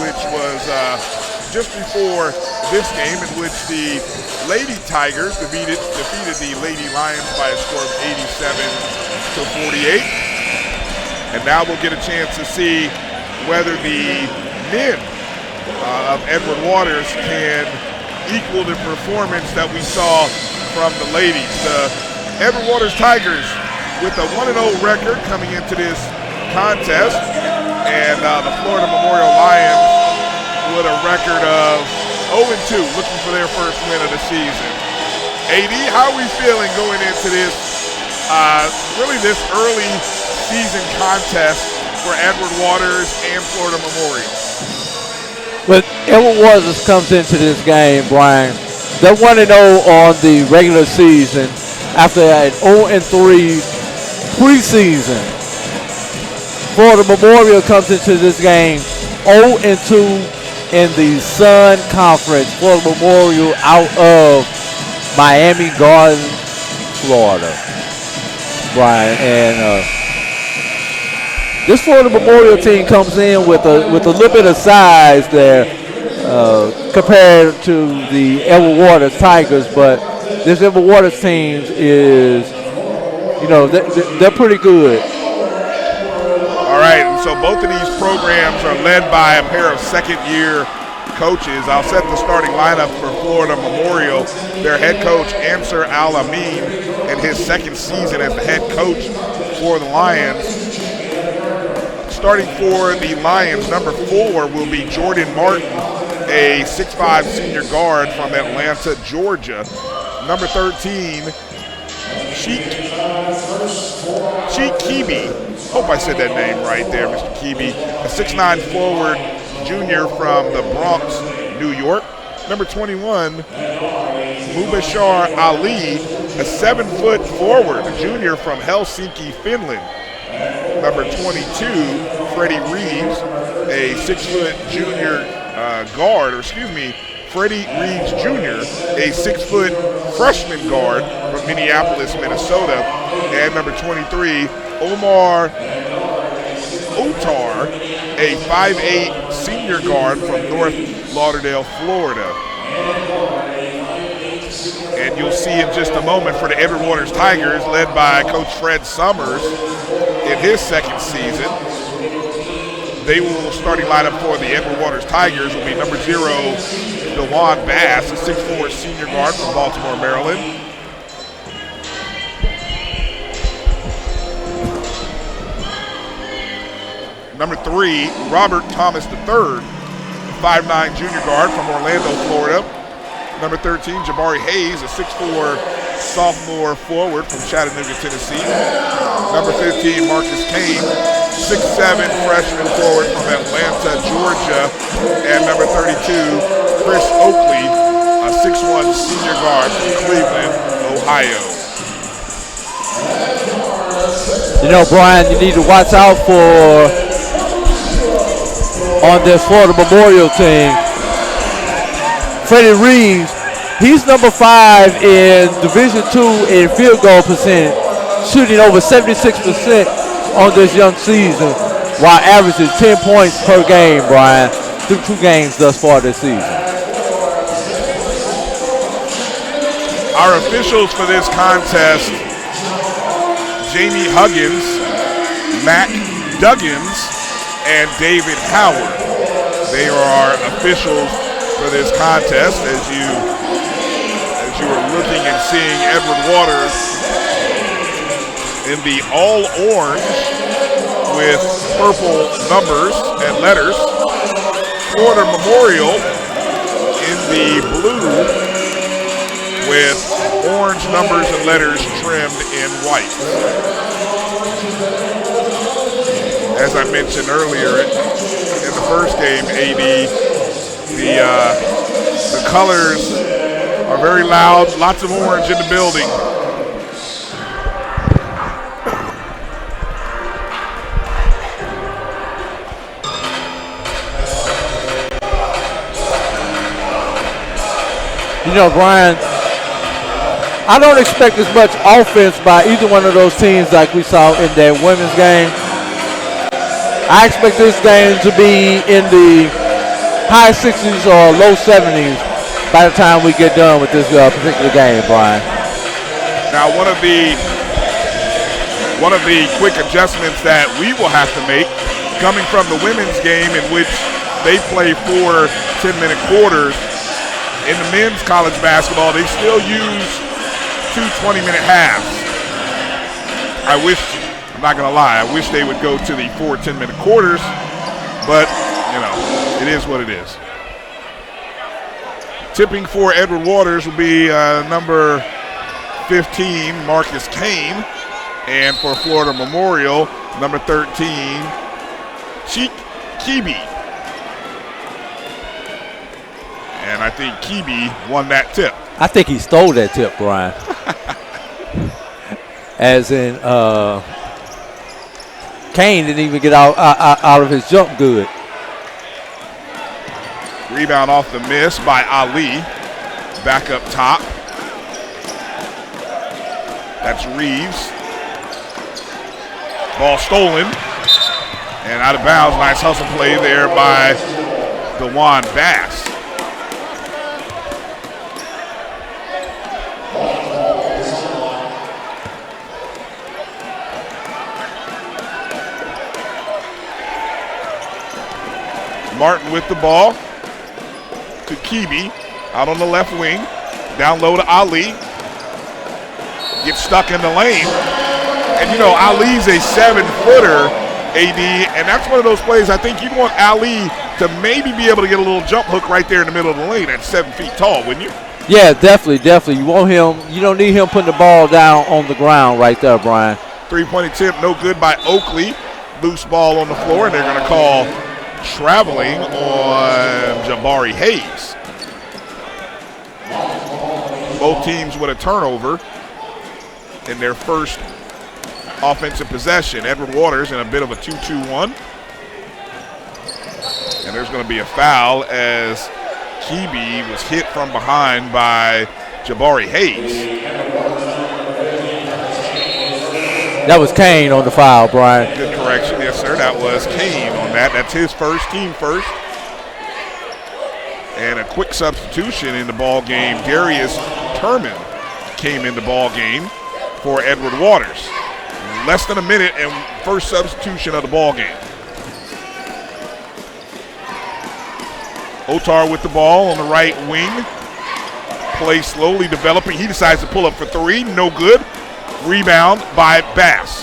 which was just before this game, in which the Lady Tigers defeated the Lady Lions by a score of 87-48. And now we'll get a chance to see whether the men of Edward Waters can equal the performance that we saw from the ladies. The Edward Waters Tigers with a 1-0 record coming into this contest, and the Florida Memorial Lions with a record of 0-2, looking for their first win of the season. AD, how are we feeling going into this, really this early season contest for Edward Waters and Florida Memorial? When Edward Waters comes into this game, Brian, they're 1-0 on the regular season after an 0-3 preseason. Florida Memorial comes into this game 0-2 in the Sun Conference. Florida Memorial out of Miami Gardens, Florida. Brian, and this Florida Memorial team comes in with a little bit of size there compared to the Edward Waters Tigers, but this Edward Waters team is, they're pretty good. All right, and so both of these programs are led by a pair of second-year coaches. I'll set the starting lineup for Florida Memorial. Their head coach, Ansar Al-Amin, in his second season as the head coach for the Lions. Starting for the Lions, number 4 will be Jordan Martin, a 6'5" senior guard from Atlanta, Georgia. Number 13, Sheik Kibi. Hope I said that name right there, Mr. Kibi. A 6'9" forward junior from the Bronx, New York. Number 21, Mubashar Ali, a 7-foot forward junior from Helsinki, Finland. Number 22, Freddie Reeves, a 6-foot junior Freddie Reeves Jr., a 6-foot freshman guard from Minneapolis, Minnesota. And number 23, Omar Otar, a 5'8" senior guard from North Lauderdale, Florida. And you'll see in just a moment for the Edward Waters Tigers, led by Coach Fred Summers in his second season. They will starting lineup for the Edward Waters Tigers will be number 0, DeJuan Bass, a 6'4" senior guard from Baltimore, Maryland. Number 3, Robert Thomas III, 5'9" junior guard from Orlando, Florida. Number 13, Jabari Hayes, a 6'4" sophomore forward from Chattanooga, Tennessee. Number 15, Marcus Kane, 6'7" freshman forward from Atlanta, Georgia. And number 32, Chris Oakley, a 6'1" senior guard from Cleveland, Ohio. Brian, you need to watch out for on this Florida Memorial team. Freddie Reeves, he's number 5 in Division II in field goal percentage, shooting over 76% on this young season, while averaging 10 points per game, Brian, through 2 games thus far this season. Our officials for this contest, Jamie Huggins, Mac Duggins, and David Howard. They are our officials for this contest. As you are looking and seeing Edward Waters in the all orange with purple numbers and letters. Florida Memorial in the blue with orange numbers and letters trimmed in white. As I mentioned earlier in the first game, AD, the colors are very loud, lots of orange in the building. Brian, I don't expect as much offense by either one of those teams like we saw in that women's game. I expect this game to be in the high 60s or low 70s by the time we get done with this particular game, Brian. Now, one of the quick adjustments that we will have to make, coming from the women's game in which they play 4 10-minute quarters, in the men's college basketball, they still use 2 20-minute halves. I'm not going to lie, I wish they would go to the 4 10-minute quarters, but, it is what it is. Tipping for Edward Waters will be number 15, Marcus Kane. And for Florida Memorial, number 13, Cheek Kibi. And I think Kibi won that tip. I think he stole that tip, Brian. As in, Kane didn't even get out of his jump good. Rebound off the miss by Ali. Back up top. That's Reeves. Ball stolen and out of bounds. Nice hustle play there by DeJuan Bass. Martin with the ball to Kibi out on the left wing. Down low to Ali. Gets stuck in the lane. And, Ali's a 7-footer, AD, and that's one of those plays I think you'd want Ali to maybe be able to get a little jump hook right there in the middle of the lane at 7 feet tall, wouldn't you? Yeah, definitely. You want him, you don't need him putting the ball down on the ground right there, Brian. 3-point attempt, no good by Oakley. Loose ball on the floor, and they're going to call traveling on Jabari Hayes. Both teams with a turnover in their first offensive possession. Edward Waters in a bit of a 2-2-1. And there's going to be a foul as Kibi was hit from behind by Jabari Hayes. That was Kane on the foul, Brian. Good correction. Yes, sir. That was Kane on that. That's his first, team first. And a quick substitution in the ball game. Darius Turman came in the ball game for Edward Waters. Less than a minute and first substitution of the ball game. Otar with the ball on the right wing. Play slowly developing. He decides to pull up for 3. No good. Rebound by Bass.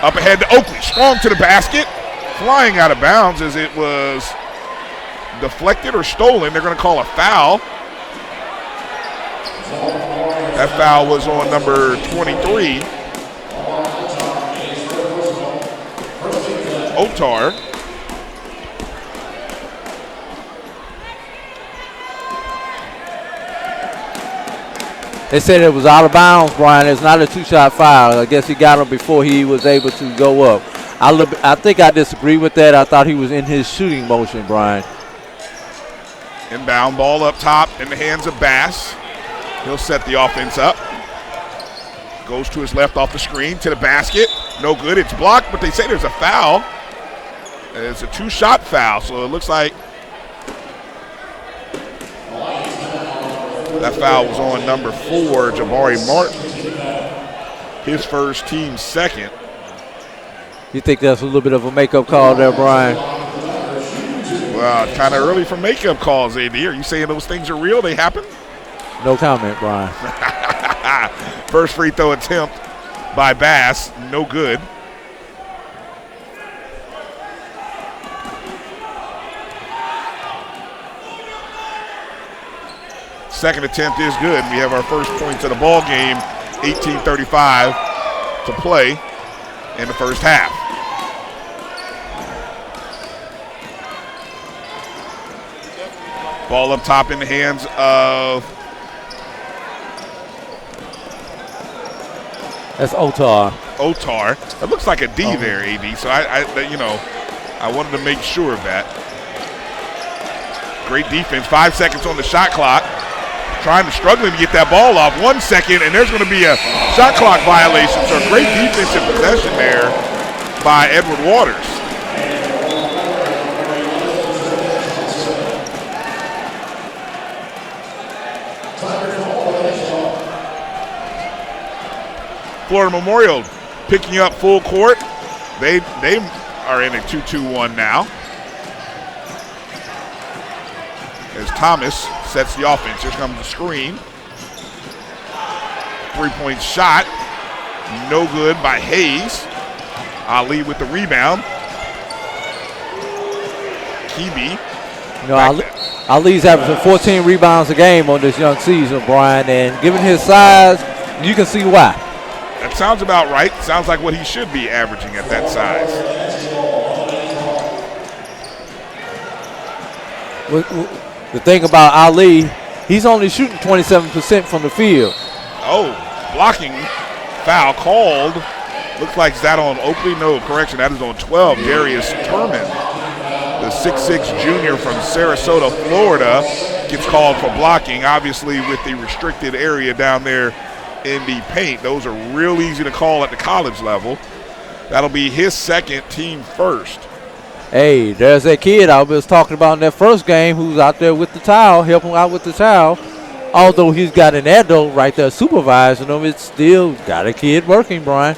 Up ahead to Oakley. Strong to the basket. Flying out of bounds as it was deflected or stolen. They're going to call a foul. That foul was on number 23. Otar. They said it was out of bounds, Brian. It's not a 2-shot foul. I guess he got him before he was able to go up. I think I disagree with that. I thought he was in his shooting motion, Brian. Inbound ball up top in the hands of Bass. He'll set the offense up. Goes to his left off the screen to the basket. No good. It's blocked, but they say there's a foul. It's a 2-shot foul, so it looks like that foul was on number 4, Jabari Martin. His first, team's second. You think that's a little bit of a makeup call there, Brian? Well, kind of early for makeup calls, AD. Are you saying those things are real? They happen? No comment, Brian. First free throw attempt by Bass, no good. Second attempt is good. We have our first points of the ball game, 18:35 to play in the first half. Ball up top in the hands of that's Otar. Otar. It looks like a D there, AD. So I wanted to make sure of that. Great defense. 5 seconds on the shot clock. Struggling to get that ball off. 1 second, and there's going to be a shot clock violation. So great defensive possession there by Edward Waters. Florida Memorial picking up full court. They are in a 2-2-1 now. As Thomas sets the offense. Here comes the screen. Three-point shot. No good by Hayes. Ali with the rebound. Kibi. Ali's averaging 14 rebounds a game on this young season, Brian, and given his size, you can see why. That sounds about right. Sounds like what he should be averaging at that size. The thing about Ali, he's only shooting 27% from the field. Oh, blocking foul called. Looks like is that on Oakley? No, correction, that is on 12. Darius Turman, the 6'6 junior from Sarasota, Florida, gets called for blocking, obviously with the restricted area down there in the paint. Those are real easy to call at the college level. That'll be his second, team first. Hey, there's that kid I was talking about in that first game who's out there with the towel, helping out with the towel. Although he's got an adult right there supervising him, it's still got a kid working, Brian.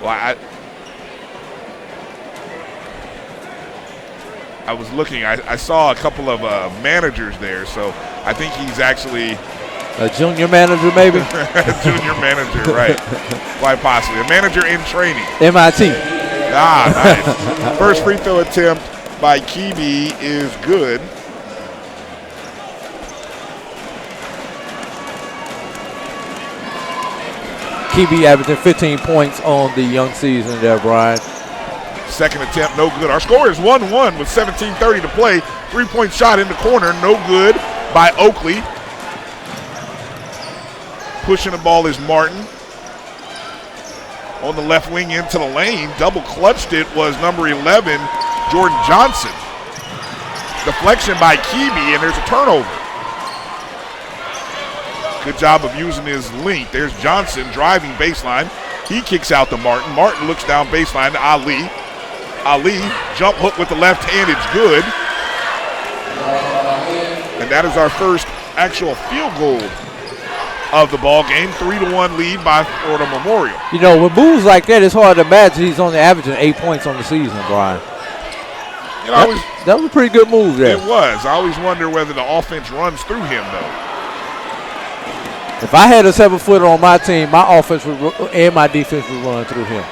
Well, I was looking. I saw a couple of managers there, so I think he's actually a junior manager, maybe. Junior manager, right? Quite possibly a manager in training. MIT. Nice. First free throw attempt by Kibi is good. Kibi averaging 15 points on the young season there, Brian. Second attempt, no good. Our score is 1-1 with 17:30 to play. Three-point shot in the corner, no good by Oakley. Pushing the ball is Martin. On the left wing into the lane, double clutched it was number 11, Jordan Johnson. Deflection by Kibi, and there's a turnover. Good job of using his length. There's Johnson driving baseline. He kicks out to Martin. Martin looks down baseline to Ali. Ali, jump hook with the left hand, it's good. And that is our first actual field goal of the ball game. 3-1 lead by Florida Memorial. You know, with moves like that, it's hard to imagine he's only averaging 8 points on the season, Brian. You know, that was a pretty good move there. It was. I always wonder whether the offense runs through him, though. If I had a 7-footer on my team, my offense and my defense would run through him.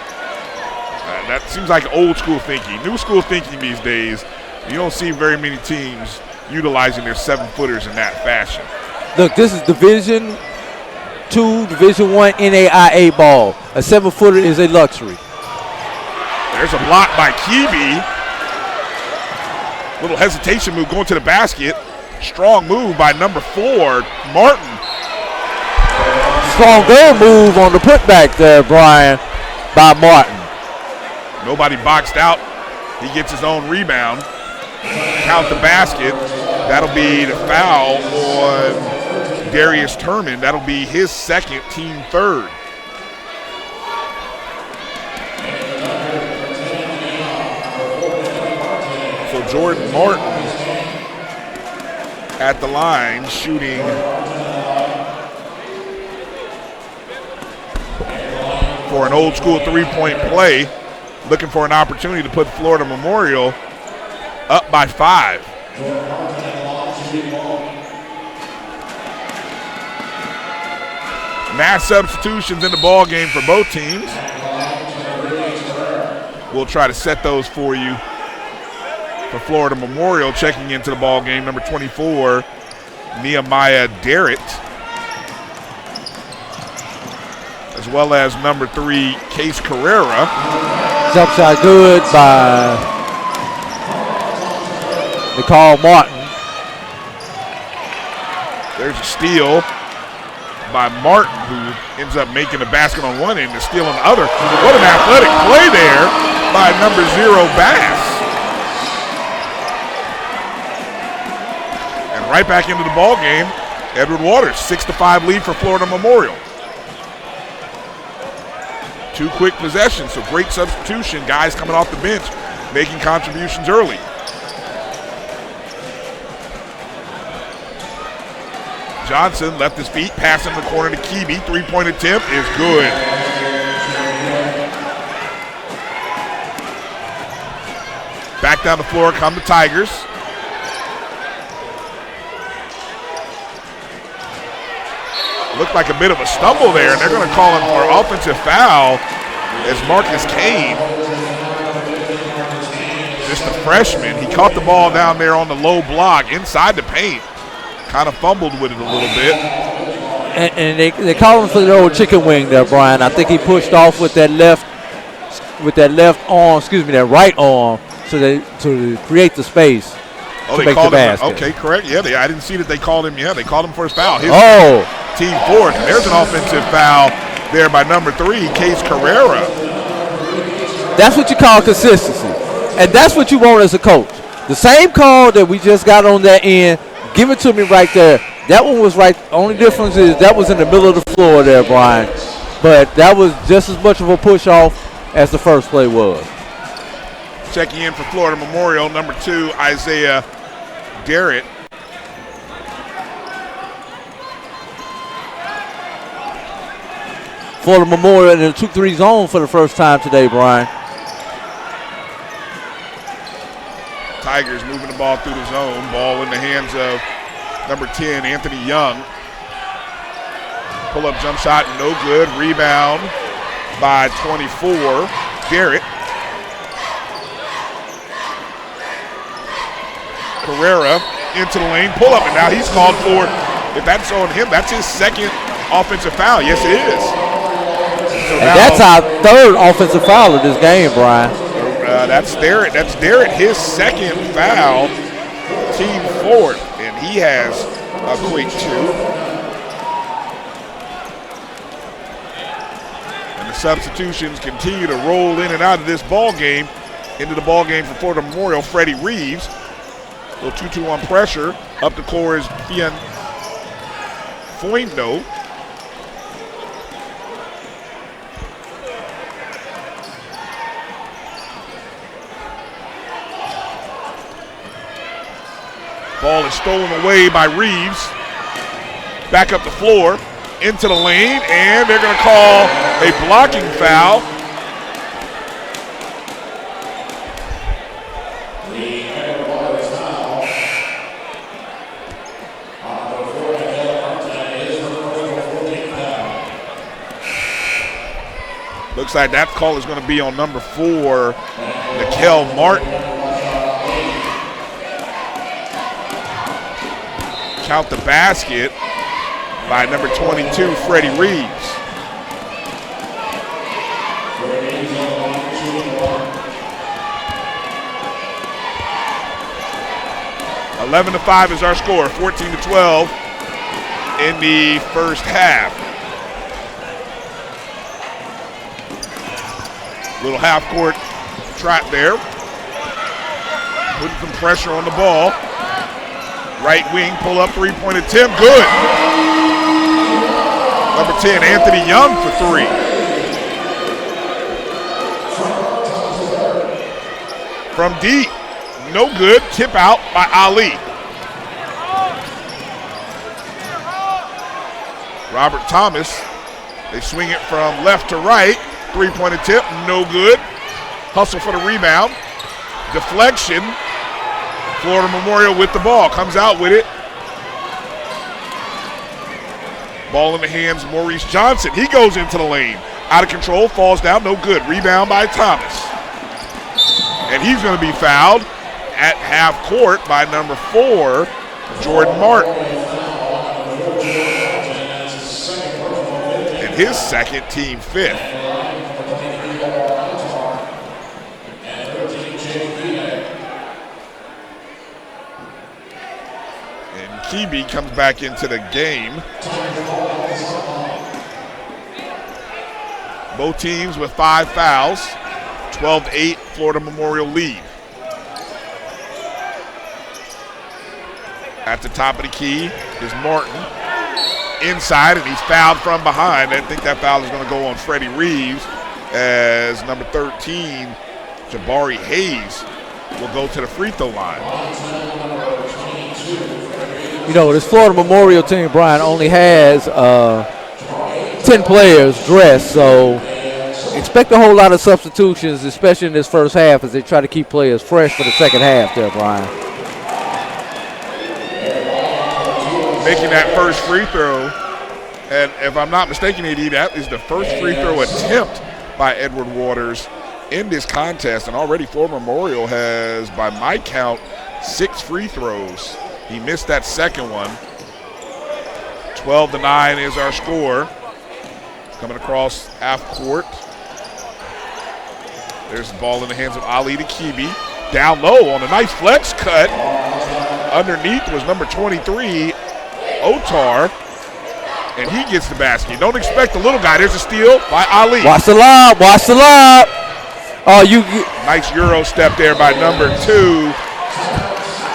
That seems like old school thinking. New school thinking these days, you don't see very many teams utilizing their 7-footers in that fashion. Look, this is Division II, Division I NAIA ball. A 7-footer is a luxury. There's a block by Kibi. Little hesitation move going to the basket. Strong move by number 4, Martin. Strong good move on the putback there, Brian, by Martin. Nobody boxed out. He gets his own rebound. Count the basket. That'll be the foul on Darius Turman. That'll be his second, team third. So Jordan Martin at the line shooting for an old school three-point play, looking for an opportunity to put Florida Memorial up by 5. Mass substitutions in the ball game for both teams. We'll try to set those for you. For Florida Memorial, checking into the ball game, number 24, Nehemiah Darrett, as well as number 3, Case Carrera. Jump shot good by Nicole Martin. There's a steal by Martin, who ends up making a basket on one end and steal on the other. What an athletic play there by number 0, Bass. And right back into the ball game, Edward Waters, 6-5 lead for Florida Memorial. 2 quick possessions, so great substitution. Guys coming off the bench, making contributions early. Johnson left his feet, passing the corner to Keeby. Three-point attempt is good. Back down the floor come the Tigers. Looked like a bit of a stumble there, and they're going to call him for offensive foul as Marcus Kane, just a freshman. He caught the ball down there on the low block inside the paint. Kind of fumbled with it a little bit. And they call him for the old chicken wing there, Brian. I think he pushed off with that left arm, that right arm, to create the space to make the basket. Okay, correct. Yeah, I didn't see that they called him. Yeah, they called him for his foul. Team fourth. And there's an offensive foul there by number 3, Case Carrera. That's what you call consistency. And that's what you want as a coach. The same call that we just got on that end, give it to me right there. That one was right. Only difference is that was in the middle of the floor there, Brian. But that was just as much of a push-off as the first play was. Checking in for Florida Memorial, number 2, Isaiah Garrett. Florida Memorial in the 2-3 zone for the first time today, Brian. Tigers moving the ball through the zone. Ball in the hands of number 10, Anthony Young. Pull-up jump shot, no good. Rebound by 24, Garrett. Carrera into the lane, pull-up, and now he's called for. If that's on him, that's his second offensive foul. Yes, it is. So and that's our third offensive foul of this game, Brian. That's Derek, his second foul, team fourth, and he has a quick 2. And the substitutions continue to roll in and out of this ball game. Into the ball game for Florida Memorial, Freddie Reeves. Little 2-2 on pressure. Up the court is Foyno. Ball is stolen away by Reeves. Back up the floor, into the lane, and they're going to call a blocking foul. Looks like that call is going to be on number 4, Nikel Martin. Count the basket by number 22, Freddie Reeves. (11 to 5) is our score. 14 to 12 in the first half. Little half-court trap there. Putting some pressure on the ball. Right wing, pull-up, three-point attempt, good. Number 10, Anthony Young for 3. From deep, no good, tip out by Ali. Robert Thomas, they swing it from left to right. Three-point attempt, no good. Hustle for the rebound. Deflection. Florida Memorial with the ball, comes out with it. Ball in the hands of Maurice Johnson. He goes into the lane. Out of control, falls down, no good. Rebound by Thomas. And he's going to be fouled at half court by number 4, Jordan Martin. And his second, team 5th. Keeby comes back into the game. Both teams with 5 fouls. 12-8 Florida Memorial lead. At the top of the key is Martin. Inside, and he's fouled from behind. I think that foul is going to go on Freddie Reeves as number 13, Jabari Hayes, will go to the free throw line. You know, this Florida Memorial team, Brian, only has 10 players dressed, so expect a whole lot of substitutions, especially in this first half, as they try to keep players fresh for the second half there, Brian. Making that first free throw, and if I'm not mistaken, AD, that is the first free throw attempt by Edward Waters in this contest, and already Florida Memorial has, by my count, 6 free throws. He missed that second one. 12-9 is our score. Coming across half court. There's the ball in the hands of Ali to Kibi. Down low on a nice flex cut. Underneath was number 23, Otar. And he gets the basket. Don't expect the little guy. There's a steal by Ali. Watch the lob. Watch the lob. Oh, nice Euro step there by number 2.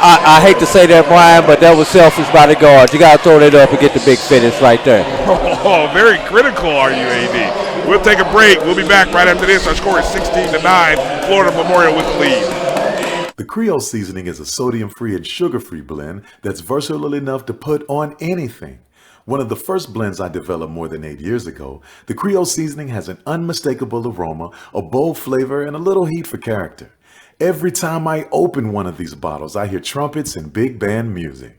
I hate to say that, Brian, but that was selfish by the guard. You got to throw that up and get the big finish right there. Oh, very critical are you, AD. We'll take a break. We'll be back right after this. Our score is 16-9. Florida Memorial with the lead. The Creole seasoning is a sodium-free and sugar-free blend that's versatile enough to put on anything. One of the first blends I developed more than 8 years ago, the Creole seasoning has an unmistakable aroma, a bold flavor, and a little heat for character. Every time I open one of these bottles, I hear trumpets and big band music.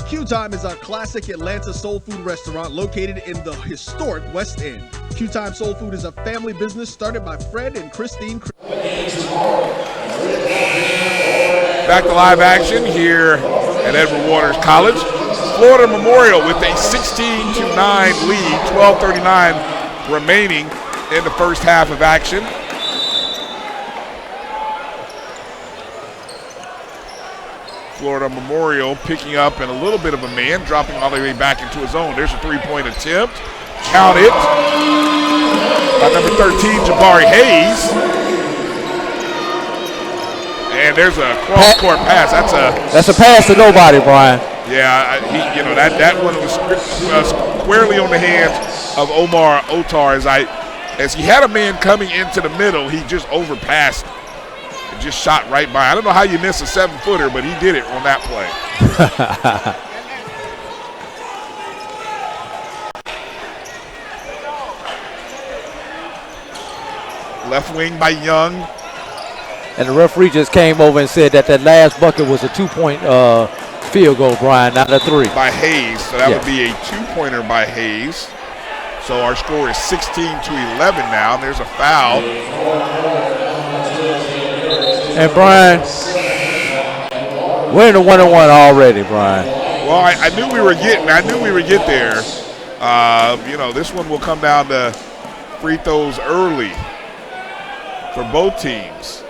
Q Time is our classic Atlanta soul food restaurant located in the historic West End. Q Time Soul Food is a family business started by Fred and Christine. Back to live action here at Edward Waters College. Florida Memorial with a 16-9 lead, 12:39 remaining in the first half of action. Florida Memorial picking up in a little bit of a man, dropping all the way back into his own. There's a three-point attempt. Count it. By number 13, Jabari Hayes. And there's a cross-court pass. That's a pass to nobody, Brian. Yeah, that one was squarely on the hands of Omar Otar as he had a man coming into the middle. He just overpassed. Just shot right by. I don't know how you miss a 7-footer, but he did it on that play. Left wing by Young. And the referee just came over and said that last bucket was a 2-point field goal, Brian, not a 3. By Hayes, so that would be a 2-pointer by Hayes. So our score is 16-11 now, and there's a foul. And Brian, we're in the 1-1 already, Brian. Well, I knew we were get there. This one will come down to free throws early for both teams.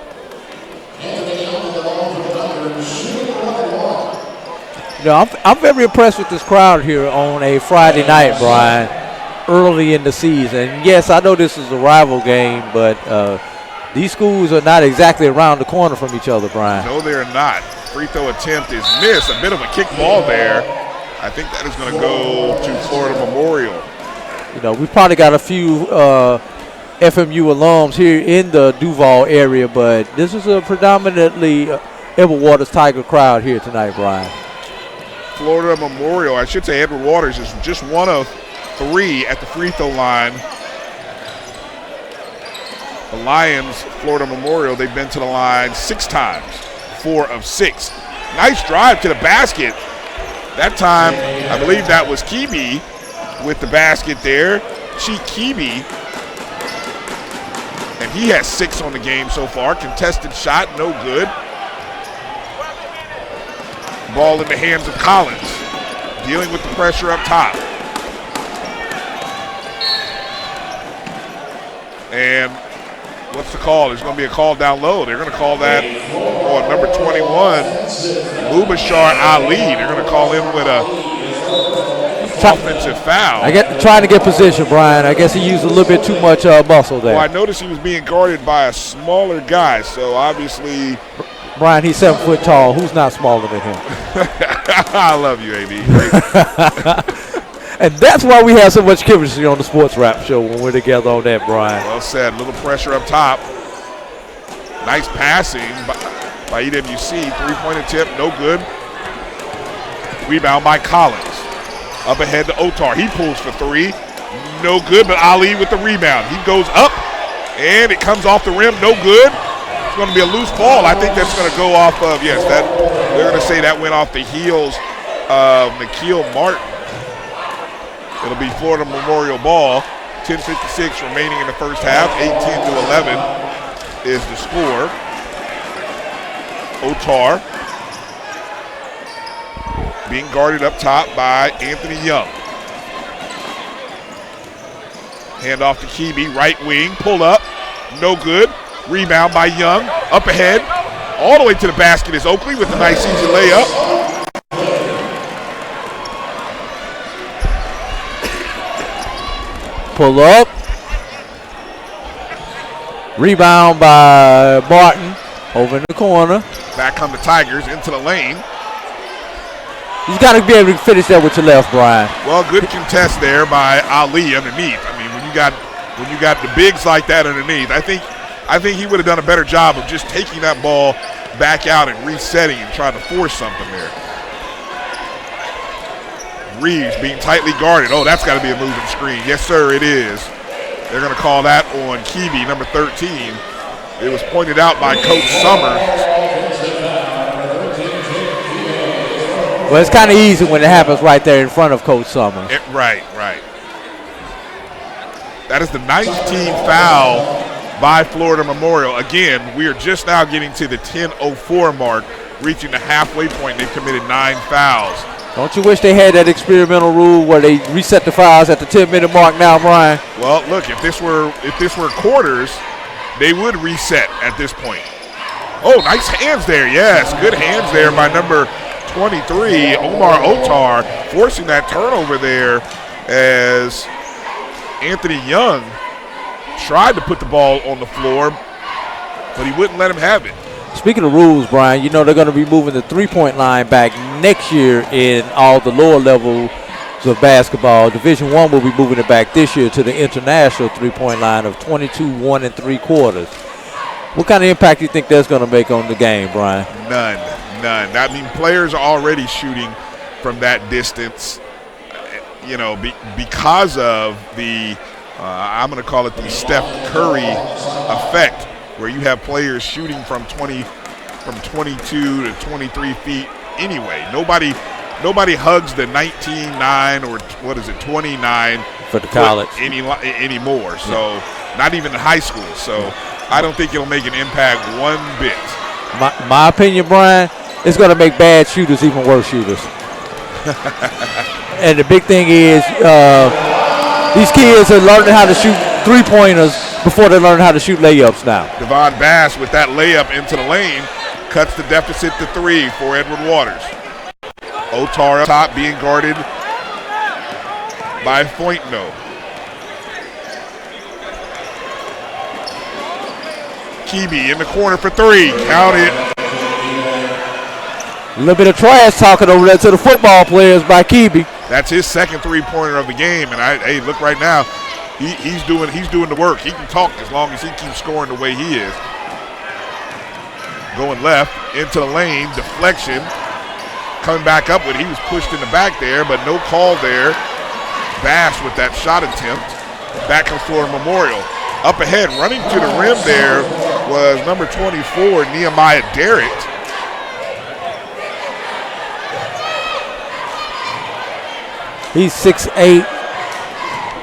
I'm very impressed with this crowd here on a Friday night, Brian, early in the season. Yes, I know this is a rival game, but these schools are not exactly around the corner from each other, Brian. No, they're not. Free throw attempt is missed. A bit of a kick ball there. I think that is going to go to Florida Memorial. We've probably got a few FMU alums here in the Duval area, but this is a predominantly Edward Waters Tiger crowd here tonight, Brian. Florida Memorial, I should say Edward Waters, is just one of 3 at the free throw line. The Lions, Florida Memorial, they've been to the line 6 times, 4 of 6. Nice drive to the basket. That time, I believe that was Kibi with the basket there. Chief Kibi. And he has 6 on the game so far. Contested shot, no good. Ball in the hands of Collins. Dealing with the pressure up top. And what's the call? There's going to be a call down low. They're going to call that on number 21, Mubashar Ali. They're going to call him with a offensive foul. Trying to get position, Brian. I guess he used a little bit too much muscle there. Well, I noticed he was being guarded by a smaller guy, so obviously. Brian, he's 7 foot tall. Who's not smaller than him? I love you, AB. And that's why we have so much chemistry on the Sports Rap Show when we're together on that, Brian. Well said. A little pressure up top. Nice passing by EWC. 3-point attempt, no good. Rebound by Collins. Up ahead to Otar. He pulls for three. No good, but Ali with the rebound. He goes up, and it comes off the rim. No good. It's going to be a loose ball. I think that's going to go off of, yes, that they're going to say that went off the heels of Nikhil Martin. It'll be Florida Memorial ball. 10:56 remaining in the first half. 18-11 is the score. Otar being guarded up top by Anthony Young. Hand off to Kebe, right wing, pull up, no good. Rebound by Young, up ahead, all the way to the basket is Oakley with a nice easy layup. Pull up. Rebound by Martin over in the corner. Back come the Tigers into the lane. You got to be able to finish that with your left, Brian. Well, good contest there by Ali underneath. I mean, when you got the bigs like that underneath, I think he would have done a better job of just taking that ball back out and resetting and trying to force something there. Reeves being tightly guarded. Oh, that's got to be a moving screen. Yes, sir, it is. They're going to call that on Kebe, number 13. It was pointed out by Coach Summers. Well, it's kind of easy when it happens right there in front of Coach Summers. Right. That is the 19th foul by Florida Memorial. Again, we are just now getting to the 10:04 mark, reaching the halfway point. They've committed 9 fouls. Don't you wish they had that experimental rule where they reset the fouls at the 10-minute mark now, Brian? Well, look, if this were quarters, they would reset at this point. Oh, nice hands there. Yes, good hands there by number 23, Omar Otar, forcing that turnover there as Anthony Young tried to put the ball on the floor, but he wouldn't let him have it. Speaking of rules, Brian, you know they're going to be moving the three-point line back next year in all the lower levels of basketball. Division I will be moving it back this year to the international three-point line of 22 1 3/4. What kind of impact do you think that's going to make on the game, Brian? None. I mean, players are already shooting from that distance, you know, because of the, I'm going to call it the Steph Curry effect, where you have players shooting from 22 to 23 feet anyway. Nobody hugs the 19-9 or 29 for the college anymore. So not even in high school. So I don't think it'll make an impact one bit. My opinion, Brian, it's going to make bad shooters even worse shooters. And the big thing is these kids are learning how to shoot three-pointers before they learn how to shoot layups now. Devon Bass with that layup into the lane cuts the deficit to 3 for Edward Waters. Otar up top being guarded by Foytno. Kebe in the corner for 3. Count it. A little bit of trash talking over there to the football players by Kebe. That's his second three-pointer of the game, and hey, look right now. He's doing the work. He can talk as long as he keeps scoring the way he is. Going left into the lane, deflection. Coming back up with, he was pushed in the back there, but no call there. Bass with that shot attempt. Back comes Florida Memorial. Up ahead, running to the rim there was number 24, Nehemiah Derritt. He's 6'8",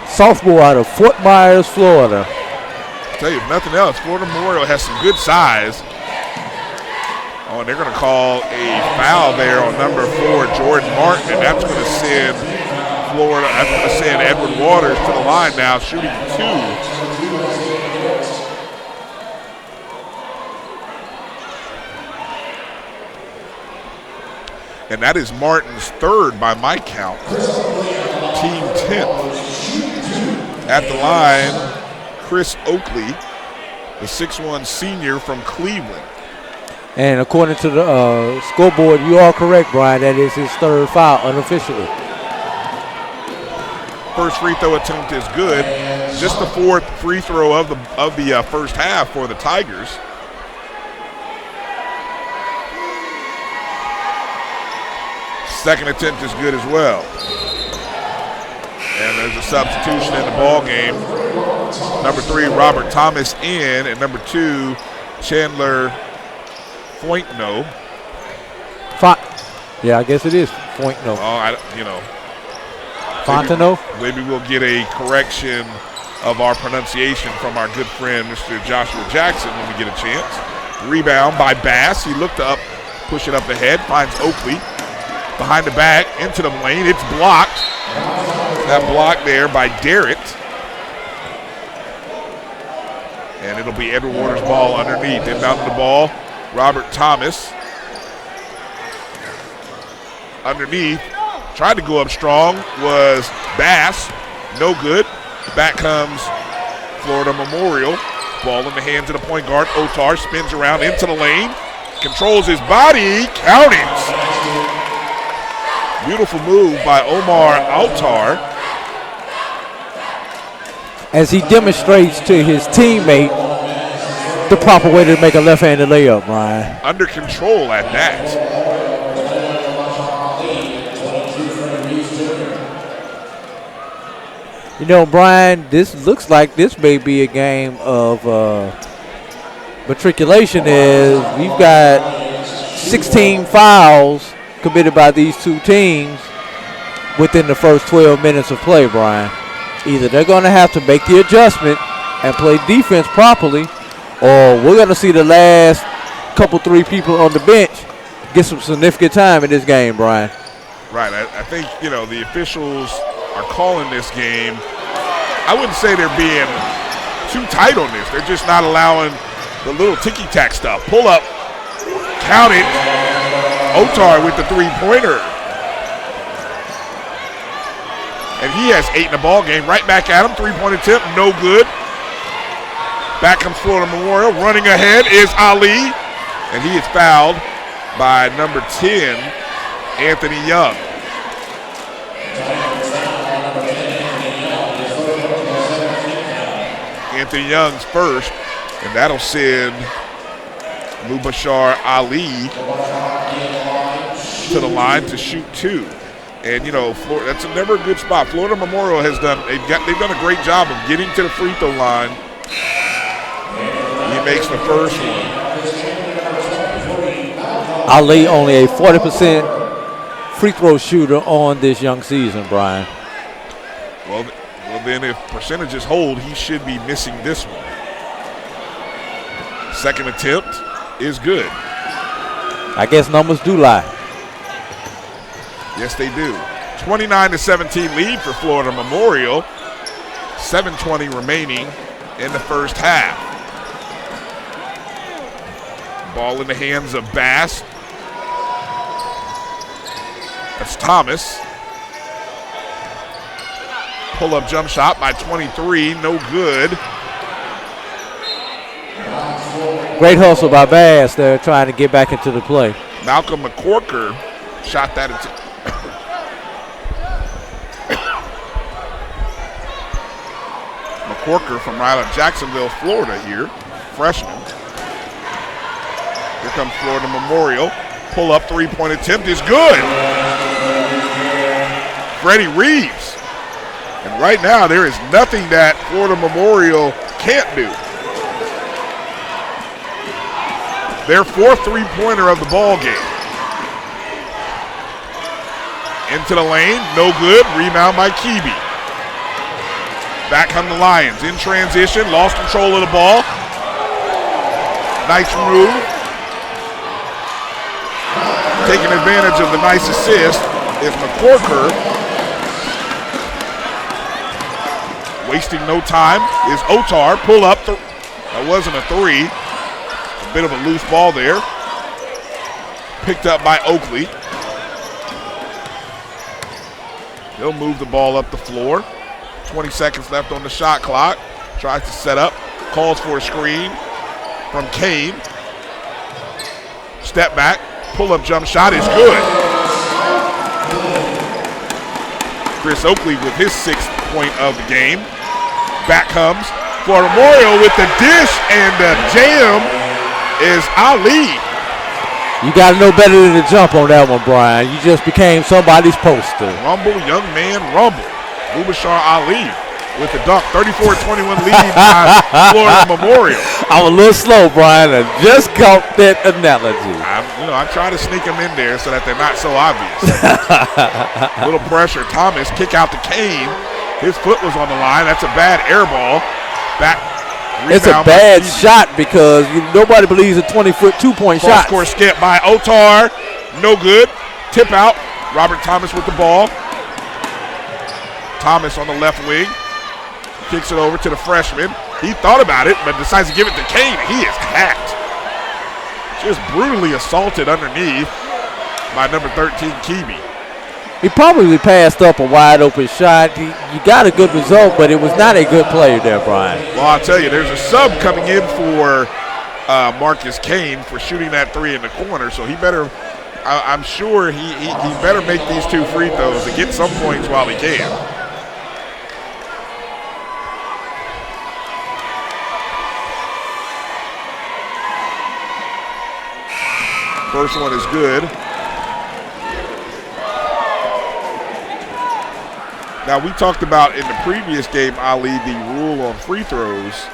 sophomore out of Fort Myers, Florida. I'll tell you, if nothing else, Florida Memorial has some good size. Oh, and they're going to call a foul there on number 4, Jordan Martin, and that's going to send Edward Waters to the line now, shooting 2. And that is Martin's 3rd by my count. Team 10th. At the line, Chris Oakley, the 6'1" senior from Cleveland. And according to the scoreboard, you are correct, Brian. That is his 3rd foul unofficially. First free throw attempt is good. Just the 4th free throw of the first half for the Tigers. Second attempt is good as well. And there's a substitution in the ball game. Number 3, Robert Thomas in, and number 2, Chandler Fointno. Yeah, I guess it is Fointno. Fontenot? Maybe we'll get a correction of our pronunciation from our good friend, Mr. Joshua Jackson, when we get a chance. Rebound by Bass. He looked up, push it up ahead, finds Oakley. Behind the back, into the lane. It's blocked. That block there by Garrett. And it'll be Edward Waters' ball underneath. Inbounding the ball, Robert Thomas. Underneath, tried to go up strong, was Bass. No good. Back comes Florida Memorial. Ball in the hands of the point guard. Otar spins around into the lane. Controls his body. Count it. Beautiful move by Omar Altar. As he demonstrates to his teammate the proper way to make a left-handed layup, Brian. Under control at that. You know, Brian, this looks like this may be a game of matriculation. We've got 16 fouls committed by these two teams within the first 12 minutes of play, Brian. Either they're going to have to make the adjustment and play defense properly, or we're going to see the last couple, 3 people on the bench get some significant time in this game, Brian. Right. I think, the officials are calling this game. I wouldn't say they're being too tight on this. They're just not allowing the little ticky-tack stuff. Pull up, count it. Otar with the 3-pointer. And he has 8 in the ball game. Right back at him. 3-point attempt, no good. Back comes Florida Memorial. Running ahead is Ali. And he is fouled by number 10, Anthony Young. Anthony Young's first, and that'll send Mubashar Ali to the line to shoot 2. And Florida, that's never a good spot. Florida Memorial has done they've done a great job of getting to the free throw line. He makes the first one. Ali only a 40% free throw shooter on this young season, Brian. Well, then if percentages hold, he should be missing this one. Second attempt is good. I guess numbers do lie. Yes, they do. 29-17 lead for Florida Memorial. 7:20 remaining in the first half. Ball in the hands of Bass. That's Thomas. Pull-up jump shot by 23, no good. Great hustle by Bass there, trying to get back into the play. Malcolm McCorker shot that into. McCorker from right out of Jacksonville, Florida here, freshman. Here comes Florida Memorial. Pull-up 3-point attempt is good. Freddie Reeves. And right now, there is nothing that Florida Memorial can't do. Their 4th 3-pointer of the ball game. Into the lane, no good. Rebound by Keeby. Back come the Lions in transition, lost control of the ball. Nice move. Taking advantage of the nice assist is McCorker. Wasting no time is Otar. Pull up. That wasn't a 3. A bit of a loose ball there. Picked up by Oakley. He'll move the ball up the floor. 20 seconds left on the shot clock. Tries to set up. Calls for a screen from Kane. Step back. Pull-up jump shot is good. Chris Oakley with his 6th point of the game. Back comes Florida Memorial with the dish, and the jam is Ali. You got to know better than to jump on that one, Brian. You just became somebody's poster. Rumble, young man, rumble. Mubashar Ali with the dunk. 34-21 lead by Florida Memorial. I'm a little slow, Brian. I just caught that analogy. I try to sneak them in there so that they're not so obvious. Little pressure. Thomas kick out to Kane. His foot was on the line. That's a bad air ball. Back. It's a bad shot because nobody believes a 20-foot two-point shot. Score skip by Otar. No good. Tip out. Robert Thomas with the ball. Thomas on the left wing. Kicks it over to the freshman. He thought about it, but decides to give it to Kane. He is hacked. Just brutally assaulted underneath by number 13, Kibi. He probably passed up a wide open shot. You got a good result, but it was not a good play there, Brian. Well, I'll tell you, there's a sub coming in for Marcus Kane for shooting that three in the corner, so he better, I'm sure he better make these two free throws and get some points while he can. First one is good. Now, we talked about in the previous game, Ali, the rule on free throws.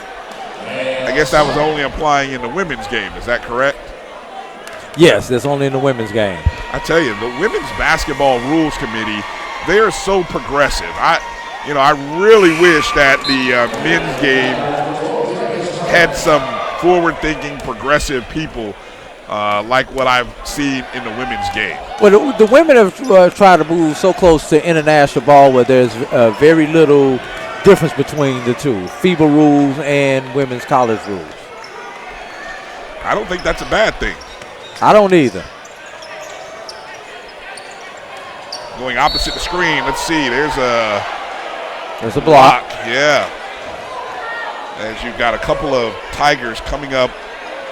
I guess that was only applying in the women's game. Is that correct? Yes, that's only in the women's game. I tell you, the Women's Basketball Rules Committee, they are so progressive. I really wish that the men's game had some forward-thinking, progressive people like what I've seen in the women's game. Well, the women have tried to move so close to international ball where there's very little difference between the two, FIBA rules and women's college rules. I don't think that's a bad thing. I don't either. Going opposite the screen, let's see, there's a block. Yeah. As you've got a couple of Tigers coming up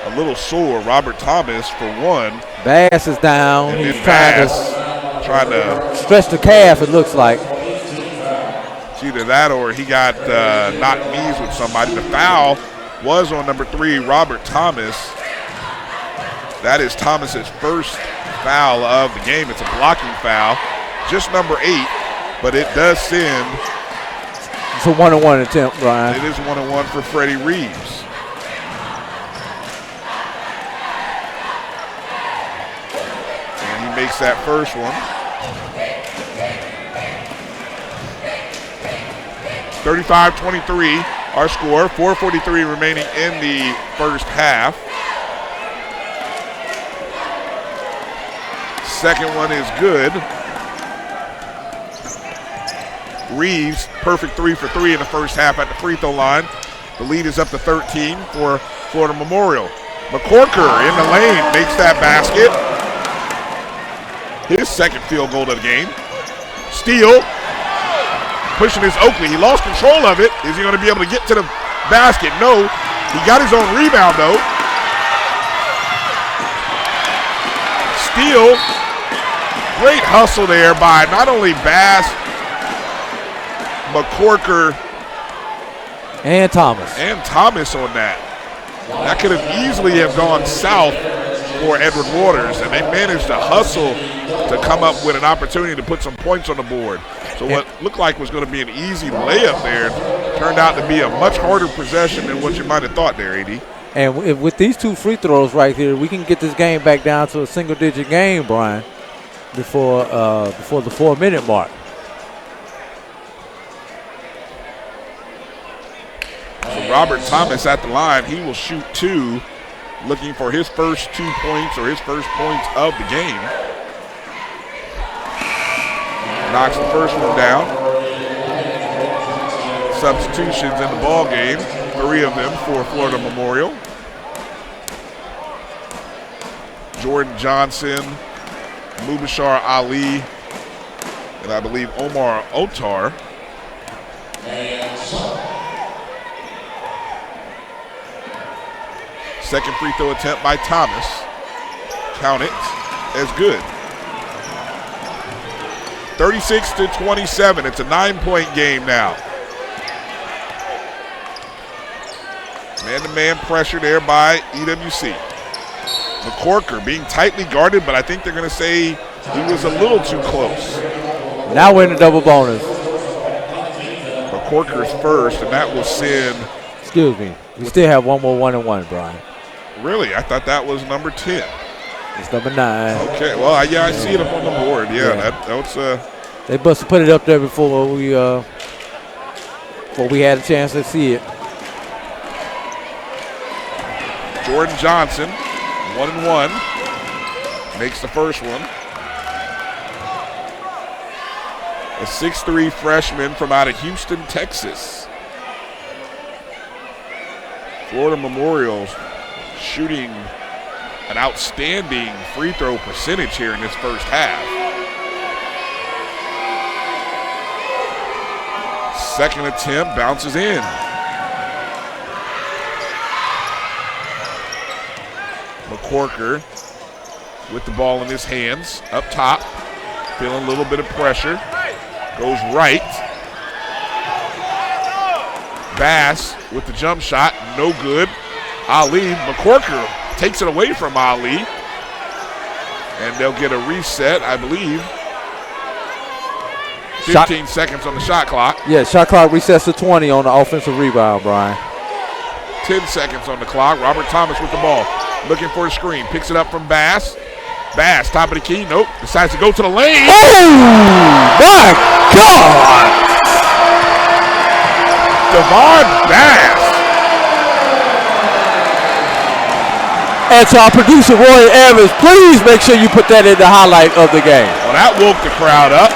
a little sore. Robert Thomas for one. Bass is down. And he's trying to stretch the calf, it looks like. It's either that or he got knocked knees with somebody. The foul was on number 3, Robert Thomas. That is Thomas's first foul of the game. It's a blocking foul. Just number 8, but it does send. It's a 1-on-1 attempt, Brian. It is 1-on-1 for Freddie Reeves. And he makes that first one. 35-23, our score. 4:43 remaining in the first half. Second one is good. Reeves, perfect 3 for 3 in the first half at the free throw line. The lead is up to 13 for Florida Memorial. McCorker in the lane makes that basket. His second field goal of the game. Steele, pushing his Oakley. He lost control of it. Is he going to be able to get to the basket? No. He got his own rebound, though. Steele, great hustle there by not only Bass, McCorker, and Thomas. And Thomas on that. That could have easily have gone south for Edward Waters, and they managed to hustle to come up with an opportunity to put some points on the board. So what looked like was going to be an easy layup there turned out to be a much harder possession than what you might have thought there, AD. And with these 2 free throws right here, we can get this game back down to a single-digit game, Brian, before the 4-minute mark. So Robert Thomas at the line, he will shoot 2, looking for his first 2 points or his first points of the game. Knocks the first one down. Substitutions in the ball game, 3 of them for Florida Memorial. Jordan Johnson, Mubashar Ali, and I believe Omar Otar. Second free throw attempt by Thomas. Count it as good. 36-27. It's a 9-point game now. Man-to-man pressure there by EWC. McCorker being tightly guarded, but I think they're going to say he was a little too close. Now we're in the double bonus. McCorker's first, and that will send. Excuse me. We still have one more 1-and-1, Brian. Really? I thought that was number 10. It's number 9. Okay. Well, I see it up on the board. Yeah. That was. They must have put it up there before we had a chance to see it. Jordan Johnson, 1-and-1, makes the first one. A 6'3" freshman from out of Houston, Texas. Florida Memorial shooting an outstanding free throw percentage here in this first half. Second attempt bounces in. McCorker with the ball in his hands, up top, feeling a little bit of pressure. Goes right. Bass with the jump shot, no good. Ali, McCorker takes it away from Ali. And they'll get a reset, I believe. 15 seconds on the shot clock. Yeah, shot clock resets to 20 on the offensive rebound, Brian. 10 seconds on the clock. Robert Thomas with the ball. Looking for a screen. Picks it up from Bass. Bass, top of the key. Nope. Decides to go to the lane. Oh, my God. Devon Bass. And to our producer, Roy Evans, please make sure you put that in the highlight of the game. Well, that woke the crowd up.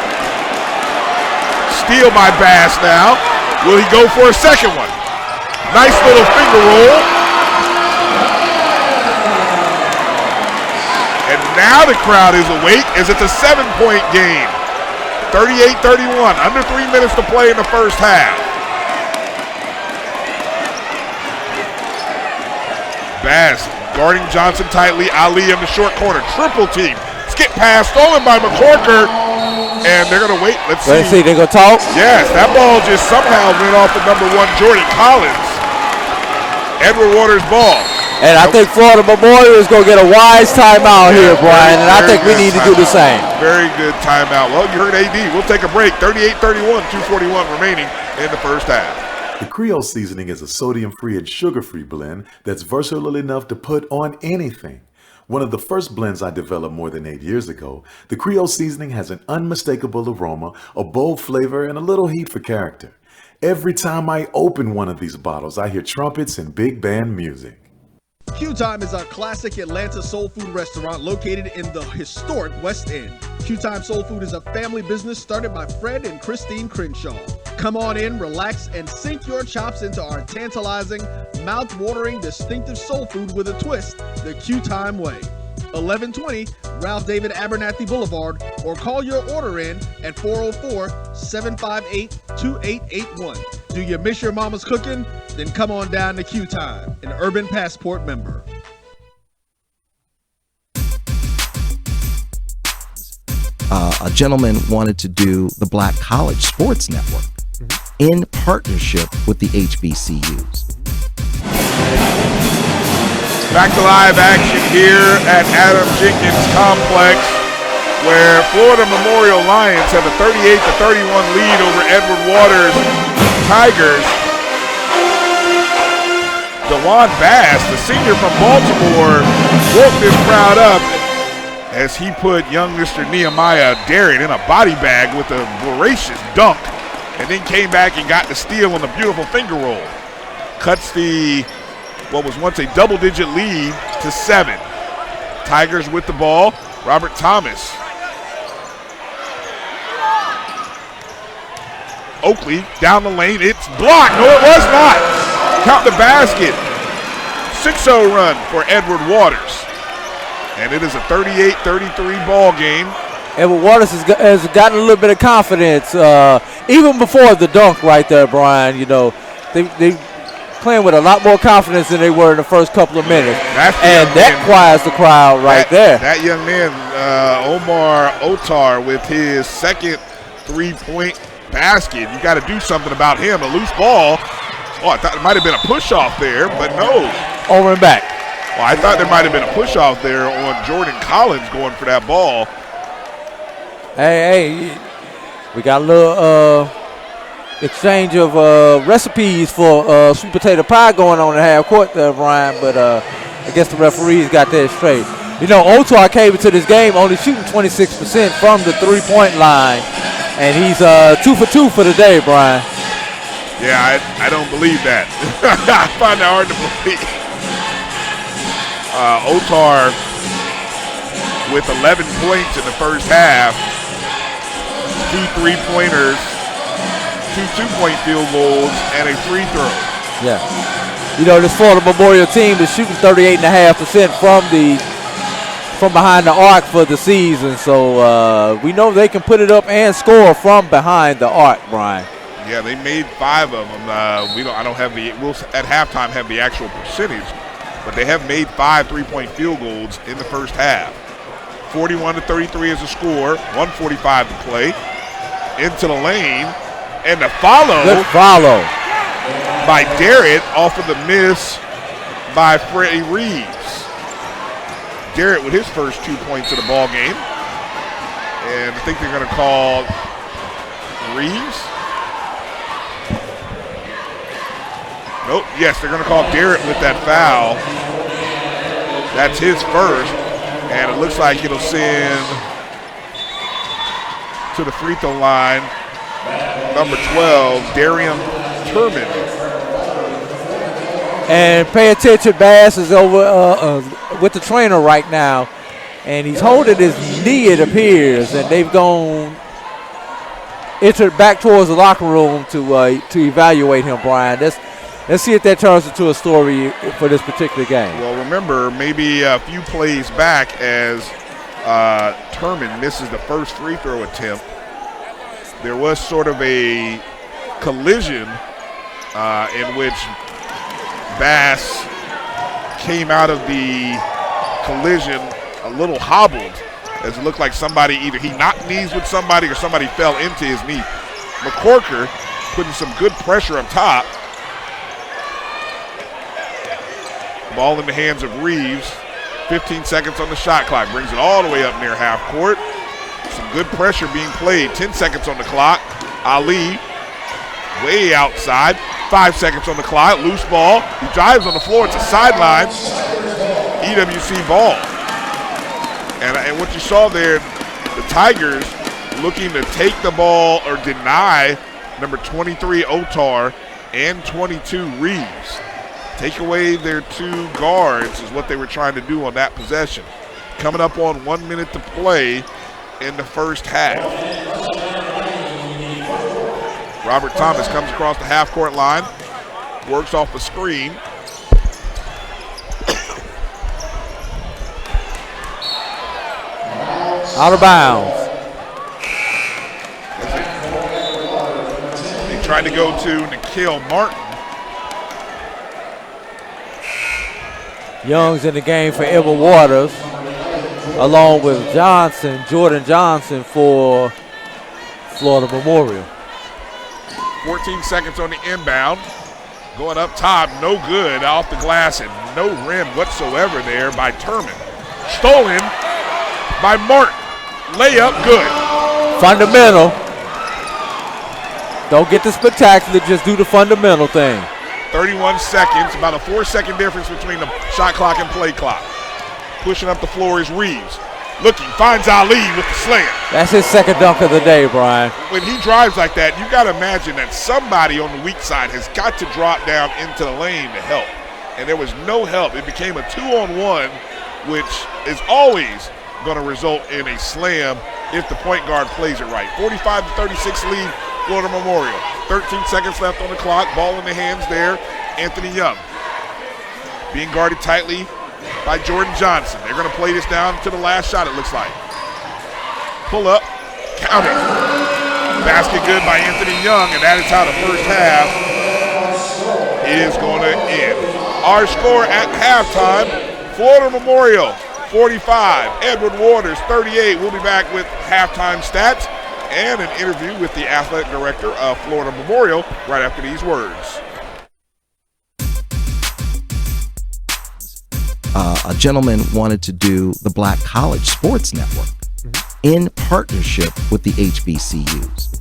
Steal by Bass now. Will he go for a second one? Nice little finger roll. And now the crowd is awake as it's a 7-point game. 38-31, under 3 minutes to play in the first half. Bass guarding Johnson tightly. Ali in the short corner. Triple team. Skip pass stolen by McCorker. And they're going to wait. Let's see. They're going to talk? Yes, that ball just somehow went off the number 1, Jordan Collins. Edward Waters' ball. And I think Florida Memorial is going to get a wise timeout here, Brian, and I think we need to do the same. Very good timeout. Well, you heard AD. We'll take a break. 38-31, 2:41 remaining in the first half. The Creole seasoning is a sodium-free and sugar-free blend that's versatile enough to put on anything. One of the first blends I developed more than 8 years ago, the Creole seasoning has an unmistakable aroma, a bold flavor, and a little heat for character. Every time I open one of these bottles, I hear trumpets and big band music. Q Time is a classic Atlanta soul food restaurant located in the historic West End. Q Time Soul Food is a family business started by Fred and Christine Crenshaw. Come on in, relax, and sink your chops into our tantalizing, mouth-watering, distinctive soul food with a twist, the Q Time way. 1120 Ralph David Abernathy Boulevard, or call your order in at 404-758-2881. Do you miss your mama's cooking? Then come on down to Q Time, an Urban Passport member. A gentleman wanted to do the Black College Sports Network in partnership with the HBCUs. Back to live action here at Adam Jenkins Complex, where Florida Memorial Lions have a 38-31 lead over Edward Waters Tigers. DeJuan Bass, the senior from Baltimore, woke this crowd up as he put young Mr. Nehemiah Darrett in a body bag with a voracious dunk, and then came back and got the steal on the beautiful finger roll. Cuts the what was once a double-digit lead to 7. Tigers with the ball. Robert Thomas. Oakley down the lane. It's blocked. No, it was not. Count the basket. 6-0 run for Edward Waters. And it is a 38-33 ball game. Edward Waters has gotten a little bit of confidence. Even before the dunk right there, Brian, you know, they playing with a lot more confidence than they were in the first couple of minutes. And that quiets the crowd right there. That young man, Omar Otar, with his second three-point basket. You got to do something about him. A loose ball. Oh, I thought it might have been a push-off there, but no. Over and back. Well, I thought there might have been a push-off there on Jordan Collins going for that ball. Hey, we got a little exchange of recipes for sweet potato pie going on in half court there, Brian, but I guess the referees got that straight. You know, Otar came into this game only shooting 26% from the three-point line, and he's 2 for 2 for the day, Brian. Yeah, I don't believe that. I find that hard to believe. Otar with 11 points in the first half, 2 3-pointers, 2 two-point field goals, and a free throw. Yeah. You know, this Florida Memorial team is shooting 38.5% from behind the arc for the season, so we know they can put it up and score from behind the arc, Brian. Yeah, they made 5 of them. I don't have we'll at halftime have the actual percentage, but they have made 5 3-point field goals in the first half. 41-33 is the score, 1:45 to play. Into the lane, and the follow. Good follow by Darrett off of the miss by Freddie Reeves. Darrett with his first 2 points of the ball game. And I think they're going to call Reeves. Nope, yes, they're going to call Darrett with that foul. That's his first. And it looks like it'll send to the free throw line number 12, Darian Turman. And pay attention, Bass is over with the trainer right now, and he's holding his knee, it appears, and they've entered back towards the locker room to evaluate him, Brian. Let's see if that turns into a story for this particular game. Well, remember, maybe a few plays back as Turman misses the first free throw attempt, there was sort of a collision in which Bass came out of the collision a little hobbled, as it looked like somebody, either he knocked knees with somebody or somebody fell into his knee. McCorker putting some good pressure up top. Ball in the hands of Reeves. 15 seconds on the shot clock. Brings it all the way up near half court. Some good pressure being played. 10 seconds on the clock. Ali way outside. 5 seconds on the clock. Loose ball. He drives on the floor. It's a sideline. EWC ball. And what you saw there, the Tigers looking to take the ball or deny number 23 Otar and 22 Reeves. Take away their 2 guards is what they were trying to do on that possession. Coming up on 1 minute to play in the first half. Robert Thomas comes across the half-court line, works off the screen. Out of bounds. They tried to go to Nikhil Martin. Young's in the game for Edward Waters, along with Jordan Johnson for Florida Memorial. 14 seconds on the inbound. Going up top, no good, off the glass, and no rim whatsoever there by Turman. Stolen by Martin. Layup, good. Fundamental. Don't get the spectacular, just do the fundamental thing. 31 seconds, about a 4-second difference between the shot clock and play clock. Pushing up the floor is Reeves. Looking, finds Ali with the slam. That's his second dunk of the day, Brian. When he drives like that, you got to imagine that somebody on the weak side has got to drop down into the lane to help. And there was no help. It became a 2-on-1, which is always going to result in a slam if the point guard plays it right. 45-36 lead, Florida Memorial. 13 seconds left on the clock. Ball in the hands there. Anthony Young being guarded tightly by Jordan Johnson. They're going to play this down to the last shot, it looks like. Pull up, count it. Basket good by Anthony Young, and that is how the first half is going to end. Our score at halftime, Florida Memorial 45, Edward Waters 38. We'll be back with halftime stats and an interview with the athletic director of Florida Memorial right after these words. A gentleman wanted to do the Black College Sports Network in partnership with the HBCUs.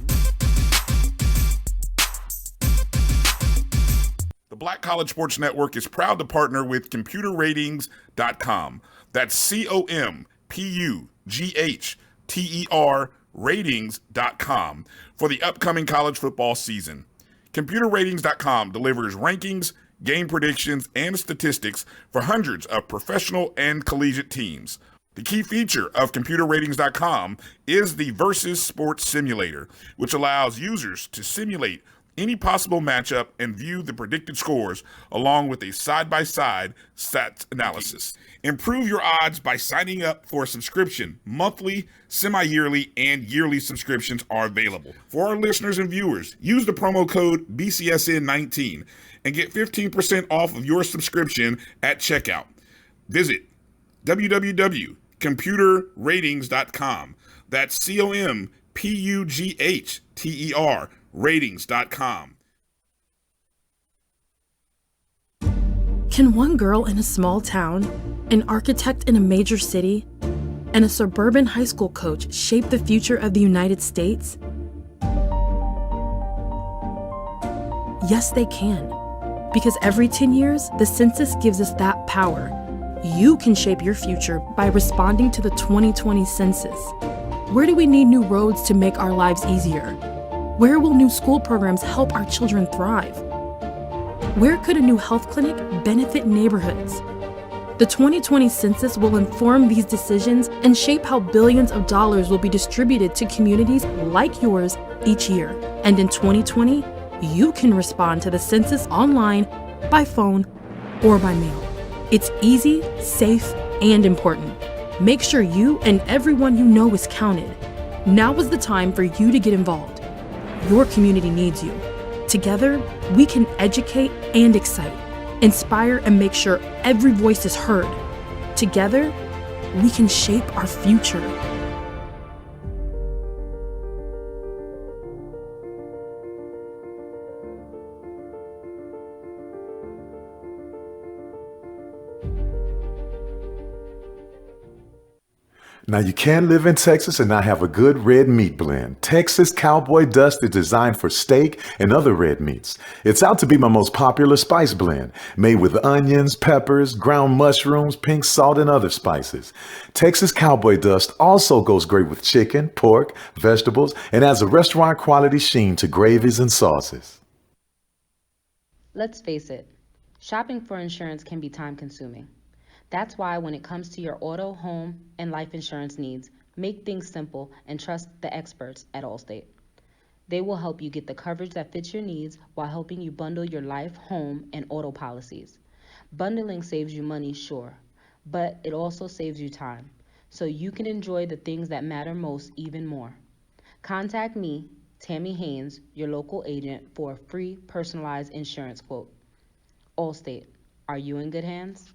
The Black College Sports Network is proud to partner with ComputerRatings.com. That's ComputerRatings ratings.com for the upcoming college football season. ComputerRatings.com delivers rankings, game predictions, and statistics for hundreds of professional and collegiate teams. The key feature of ComputerRatings.com is the Versus Sports Simulator, which allows users to simulate any possible matchup and view the predicted scores along with a side-by-side stats analysis. Improve your odds by signing up for a subscription. Monthly, semi-yearly, and yearly subscriptions are available. For our listeners and viewers, use the promo code BCSN19 and get 15% off of your subscription at checkout. Visit www.computerratings.com. That's COMPUGHTER ratings.com. Can one girl in a small town, an architect in a major city, and a suburban high school coach shape the future of the United States? Yes, they can. Because every 10 years, the census gives us that power. You can shape your future by responding to the 2020 census. Where do we need new roads to make our lives easier? Where will new school programs help our children thrive? Where could a new health clinic benefit neighborhoods? The 2020 census will inform these decisions and shape how billions of dollars will be distributed to communities like yours each year. And in 2020, you can respond to the census online, by phone, or by mail. It's easy, safe, and important. Make sure you and everyone you know is counted. Now is the time for you to get involved. Your community needs you. Together, we can educate and excite, inspire and make sure every voice is heard. Together, we can shape our future. Now, you can live in Texas and not have a good red meat blend. Texas Cowboy Dust is designed for steak and other red meats. It's out to be my most popular spice blend, made with onions, peppers, ground mushrooms, pink salt, and other spices. Texas Cowboy Dust also goes great with chicken, pork, vegetables, and adds a restaurant quality sheen to gravies and sauces. Let's face it, shopping for insurance can be time consuming. That's why when it comes to your auto, home, and life insurance needs, make things simple and trust the experts at Allstate. They will help you get the coverage that fits your needs while helping you bundle your life, home, and auto policies. Bundling saves you money, sure, but it also saves you time, so you can enjoy the things that matter most even more. Contact me, Tammy Haynes, your local agent, for a free personalized insurance quote. Allstate, are you in good hands?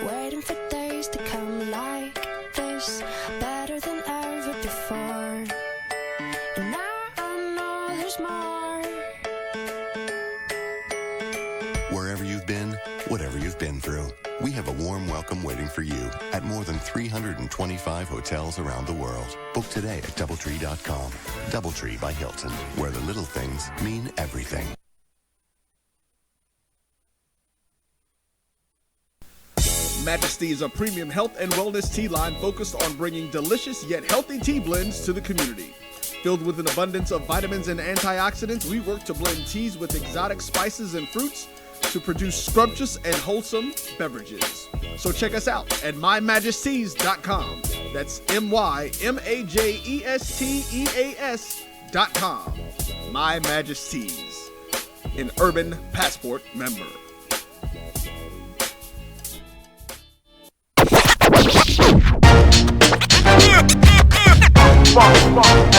Waiting for days to come like this, better than ever before. And now I know there's more. Wherever you've been, whatever you've been through, we have a warm welcome waiting for you at more than 325 hotels around the world. Book today at DoubleTree.com. DoubleTree by Hilton, where the little things mean everything. Majesty is a premium health and wellness tea line focused on bringing delicious yet healthy tea blends to the community. Filled with an abundance of vitamins and antioxidants, we work to blend teas with exotic spices and fruits to produce scrumptious and wholesome beverages. So check us out at mymajesties.com. That's MyMajesties.com. My Majesties, an Urban Passport member.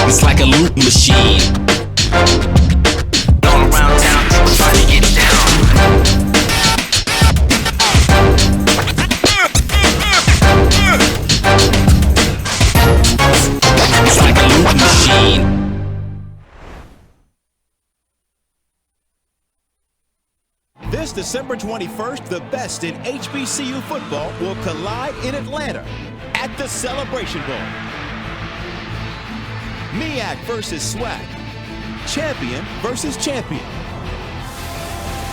It's like a loop machine. All around town, people trying to get down. It's like a loop machine. December 21st, the best in HBCU football will collide in Atlanta at the Celebration Bowl. MEAC versus SWAC. Champion versus champion.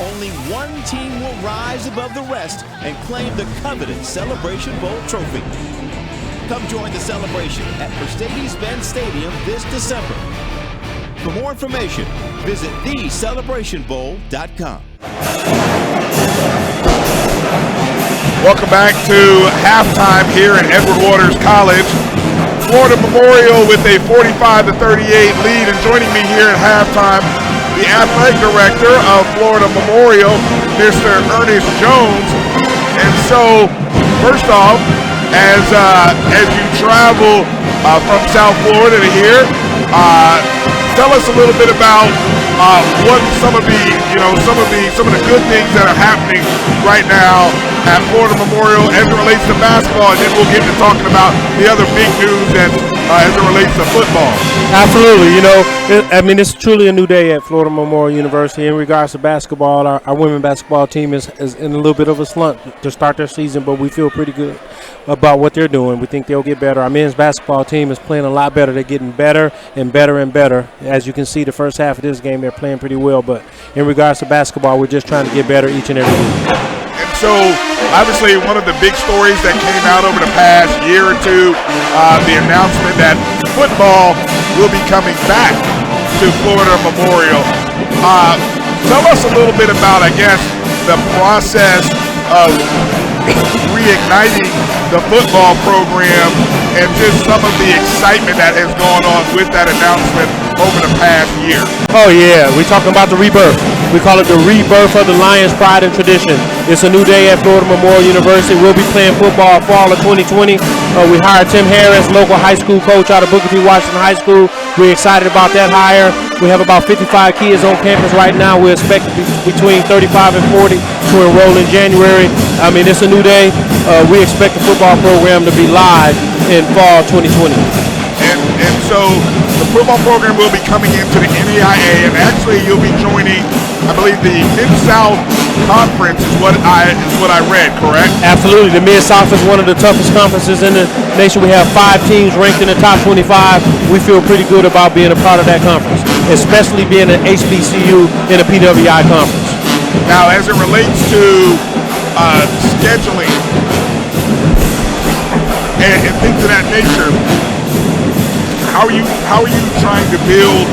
Only one team will rise above the rest and claim the coveted Celebration Bowl trophy. Come join the celebration at Mercedes-Benz Stadium this December. For more information, visit thecelebrationbowl.com. Welcome back to halftime here at Edward Waters College. Florida Memorial with a 45-38 lead, and joining me here at halftime, the athletic director of Florida Memorial, Mr. Ernest Jones. And so, first off, as you travel from South Florida to here, tell us a little bit about what some of the good things that are happening right now at Florida Memorial as it relates to basketball, and then we'll get to talking about the other big news that as it relates to football. Absolutely. It's truly a new day at Florida Memorial University in regards to basketball. Our women's basketball team is in a little bit of a slump to start their season, but we feel pretty good about what they're doing. We think they'll get better. Our men's basketball team is playing a lot better. They're getting better and better and better. As you can see, the first half of this game, they're playing pretty well, but in regards to basketball, we're just trying to get better each and every week. And so, obviously, one of the big stories that came out over the past year or two, the announcement that football will be coming back to Florida Memorial. Tell us a little bit about, I guess, the process of reigniting the football program and just some of the excitement that has gone on with that announcement over the past year. Oh yeah, we're talking about the rebirth. We call it the rebirth of the Lions' pride and tradition. It's a new day at Florida Memorial University. We'll be playing football fall of 2020. We hired Tim Harris, local high school coach out of Booker T. Washington High School. We're excited about that hire. We have about 55 kids on campus right now. We expect between 35 and 40 to enroll in January. It's a new day. We expect the football program to be live in fall 2020. And so the football program will be coming into the NAIA, and actually you'll be joining, I believe, the Mid-South Conference is what I read, correct? Absolutely. The Mid-South is one of the toughest conferences in the nation. We have 5 teams ranked in the top 25. We feel pretty good about being a part of that conference, especially being an HBCU in a PWI conference. Now, as it relates to scheduling and things of that nature, how are you trying to build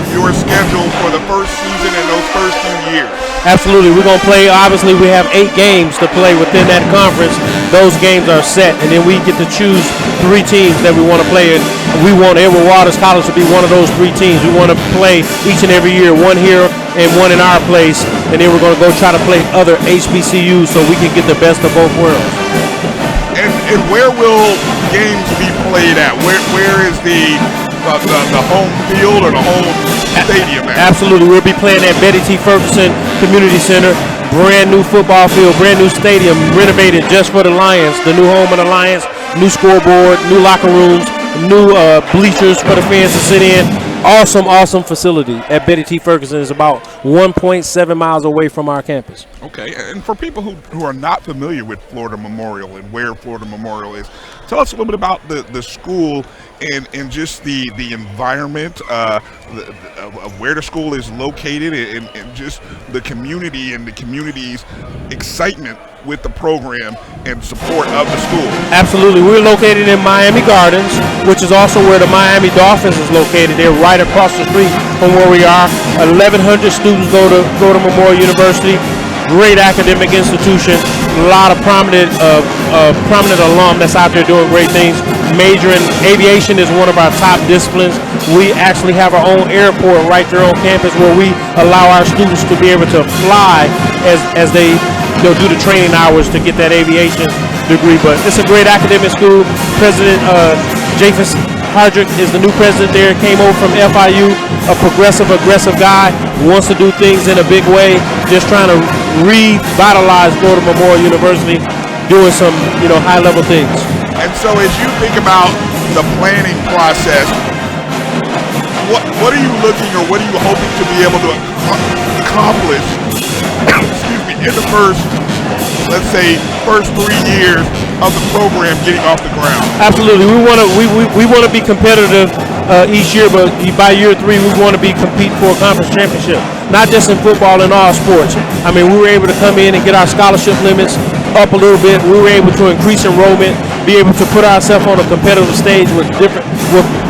your schedule for the first season and those first few years? Absolutely. We're going to play, obviously we have 8 games to play within that conference. Those games are set, and then we get to choose 3 teams that we want to play. And we want Edward Waters College to be one of those 3 teams. We want to play each and every year, one here and one in our place, and then we're going to go try to play other HBCUs so we can get the best of both worlds. And where will games be played at? Where is the home field or the home stadium at? Absolutely. We'll be playing at Betty T. Ferguson Community Center. Brand new football field, brand new stadium, renovated just for the Lions. The new home of the Lions, new scoreboard, new locker rooms, new bleachers for the fans to sit in. Awesome facility at Betty T. Ferguson. Is about 1.7 miles away from our campus. Okay, and for people who are not familiar with Florida Memorial and where Florida Memorial is, tell us a little bit about the school and just the environment of where the school is located and just the community and the community's excitement with the program and support of the school. Absolutely. We're located in Miami Gardens, which is also where the Miami Dolphins is located. They're right across the street from where we are. 1,100 students go to Memorial University. Great academic institution. A lot of prominent alum that's out there doing great things. Majoring aviation is one of our top disciplines. We actually have our own airport right there on campus where we allow our students to be able to fly as they do the training hours to get that aviation degree. But it's a great academic school. President Japhus Hardrick is the new president there. Came over from FIU, a progressive, aggressive guy. Wants to do things in a big way. Just trying to revitalize Florida Memorial University, doing some high-level things. And so, as you think about the planning process, what are you looking or what are you hoping to be able to accomplish? Excuse me. in the first 3 years of the program getting off the ground? Absolutely. We want to be competitive each year, but by year 3, we want to be compete for a conference championship, not just in football, in all sports. I mean, we were able to come in and get our scholarship limits up a little bit. We were able to increase enrollment, be able to put ourselves on a competitive stage with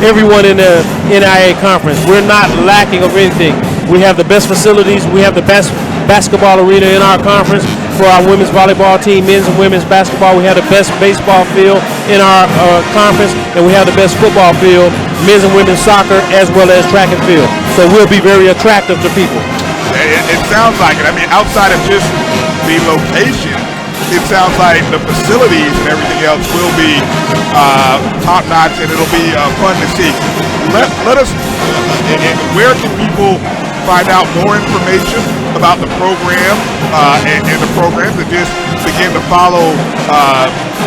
everyone in the NIA conference. We're not lacking of anything. We have the best facilities. We have the best basketball arena in our conference for our women's volleyball team, men's and women's basketball. We have the best baseball field in our conference, and we have the best football field, men's and women's soccer, as well as track and field. So we'll be very attractive to people. It sounds like it. I mean, outside of just the location, it sounds like the facilities and everything else will be top-notch, and it'll be fun to see. Let us, where can people find out more information about the program and the programs, and just begin to follow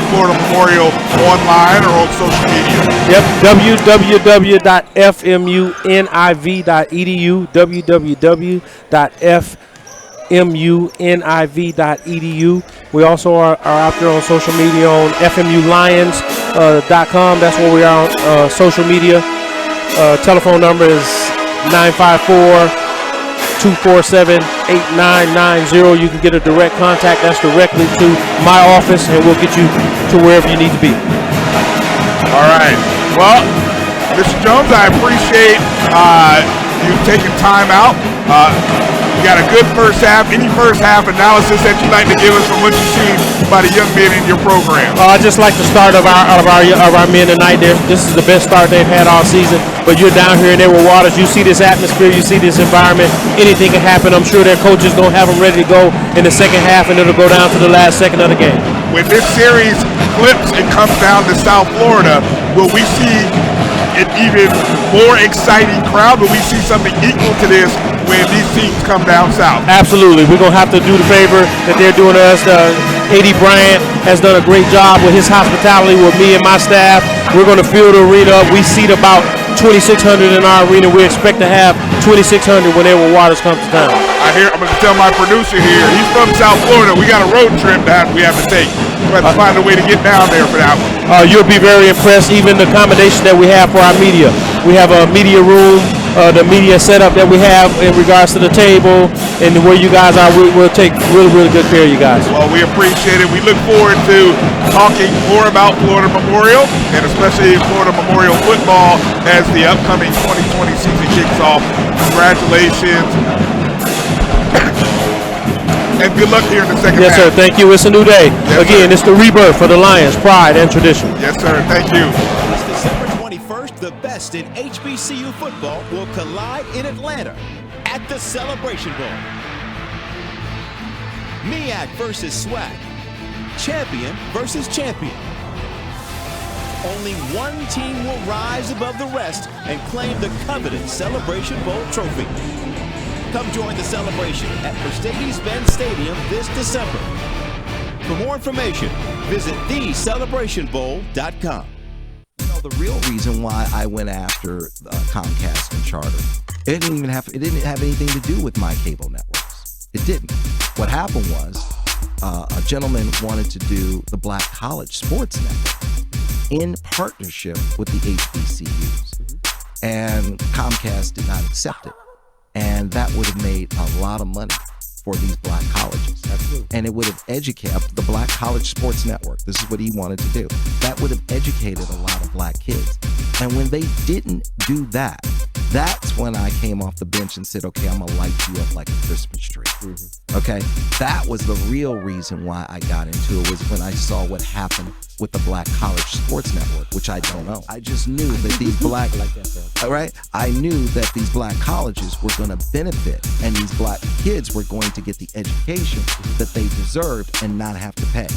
Florida Memorial online or on social media? Yep, www.fmuniv.edu, www.fmuniv.edu. We also are out there on social media on fmulions.com. That's where we are on social media. Telephone number is 954-247-8990. You can get a direct contact. That's directly to my office, and we'll get you to wherever you need to be. All right. Well, Mr. Jones, I appreciate you taking time out. You got a good first half. Any first half analysis that you'd like to give us from what you've seen by the young men in your program? I just like the start of our men tonight. This is the best start they've had all season. But you're down here in Edward Waters. You see this atmosphere. You see this environment. Anything can happen. I'm sure their coach is going to have them ready to go in the second half, and it'll go down to the last second of the game. When this series flips and comes down to South Florida, will we see an even more exciting crowd? Will we see something equal to this when these teams come down south? Absolutely. We're going to have to do the favor that they're doing to us. A.D. Bryant has done a great job with his hospitality with me and my staff. We're going to fill the arena up. We seat about 2,600 in our arena. We expect to have 2,600 when Edward Waters comes to town. I'm going to tell my producer here, he's from South Florida. We got a road trip that we have to take. We have to find a way to get down there for that one. You'll be very impressed, even the accommodation that we have for our media. We have a media room, the media setup that we have in regards to the table, and where you guys are, we'll take really, really good care of you guys. Well, we appreciate it. We look forward to talking more about Florida Memorial, and especially Florida Memorial football as the upcoming 2020 season kicks off. Congratulations. And good luck here in the second half. Yes, sir. Thank you. It's a new day. Yes, again, sir. It's the rebirth for the Lions, pride and tradition. Yes, sir. Thank you. This December 21st, the best in HBCU football will collide in Atlanta at the Celebration Bowl. MEAC versus SWAC. Champion versus champion. Only one team will rise above the rest and claim the coveted Celebration Bowl trophy. Come join the celebration at Mercedes-Benz Stadium this December. For more information, visit thecelebrationbowl.com. You know, the real reason why I went after Comcast and Charter, it didn't have anything to do with my cable networks. It didn't. What happened was a gentleman wanted to do the Black College Sports Network in partnership with the HBCUs, and Comcast did not accept it. And that would have made a lot of money for these black colleges. Absolutely. And it would have educated the Black College Sports Network. This is what he wanted to do. That would have educated a lot of black kids. And when they didn't do that, that's when I came off the bench and said, okay, I'm going to light you up like a Christmas tree. Okay? That was the real reason why I got into it, was when I saw what happened with the Black College Sports Network, which I don't know. I just knew that these black, all right? I knew that these black colleges were going to benefit, and these black kids were going to get the education that they deserved and not have to pay.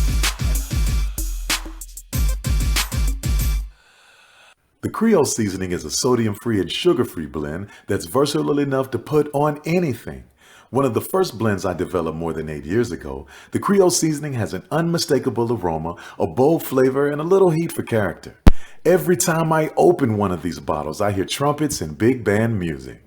The Creole seasoning is a sodium-free and sugar-free blend that's versatile enough to put on anything. One of the first blends I developed more than 8 years ago, the Creole seasoning has an unmistakable aroma, a bold flavor, and a little heat for character. Every time I open one of these bottles, I hear trumpets and big band music.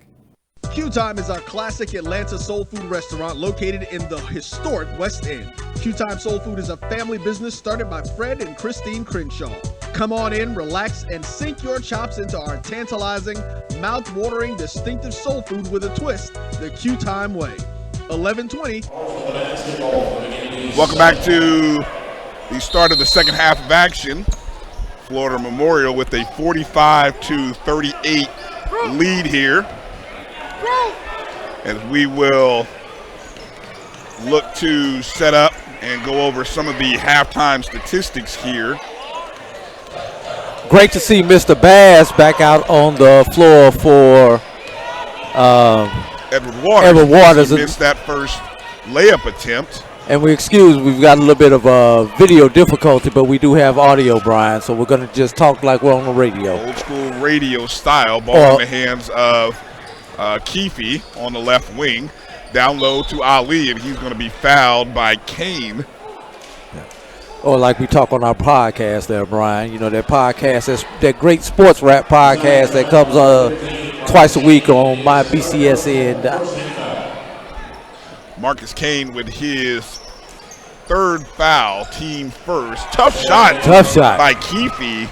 Q Time is our classic Atlanta soul food restaurant located in the historic West End. Q Time Soul Food is a family business started by Fred and Christine Crenshaw. Come on in, relax, and sink your chops into our tantalizing, mouth-watering, distinctive soul food with a twist, the Q Time way. 11:20. Welcome back to the start of the second half of action. Florida Memorial with a 45-38 lead here. As we will look to set up and go over some of the halftime statistics here. Great to see Mr. Bass back out on the floor for Edward Waters. Edward Waters. He missed that first layup attempt. And we've got a little bit of video difficulty, but we do have audio, Brian, so we're going to just talk like we're on the radio. Old school radio style. Ball in the hands of Keefe on the left wing. Down low to Ali, and he's going to be fouled by Kane. Or like we talk on our podcast there, Brian. You know, that podcast, that great sports rap podcast that comes twice a week on my BCSN. Marcus Kane with his third foul, team first. Tough shot by Keefe.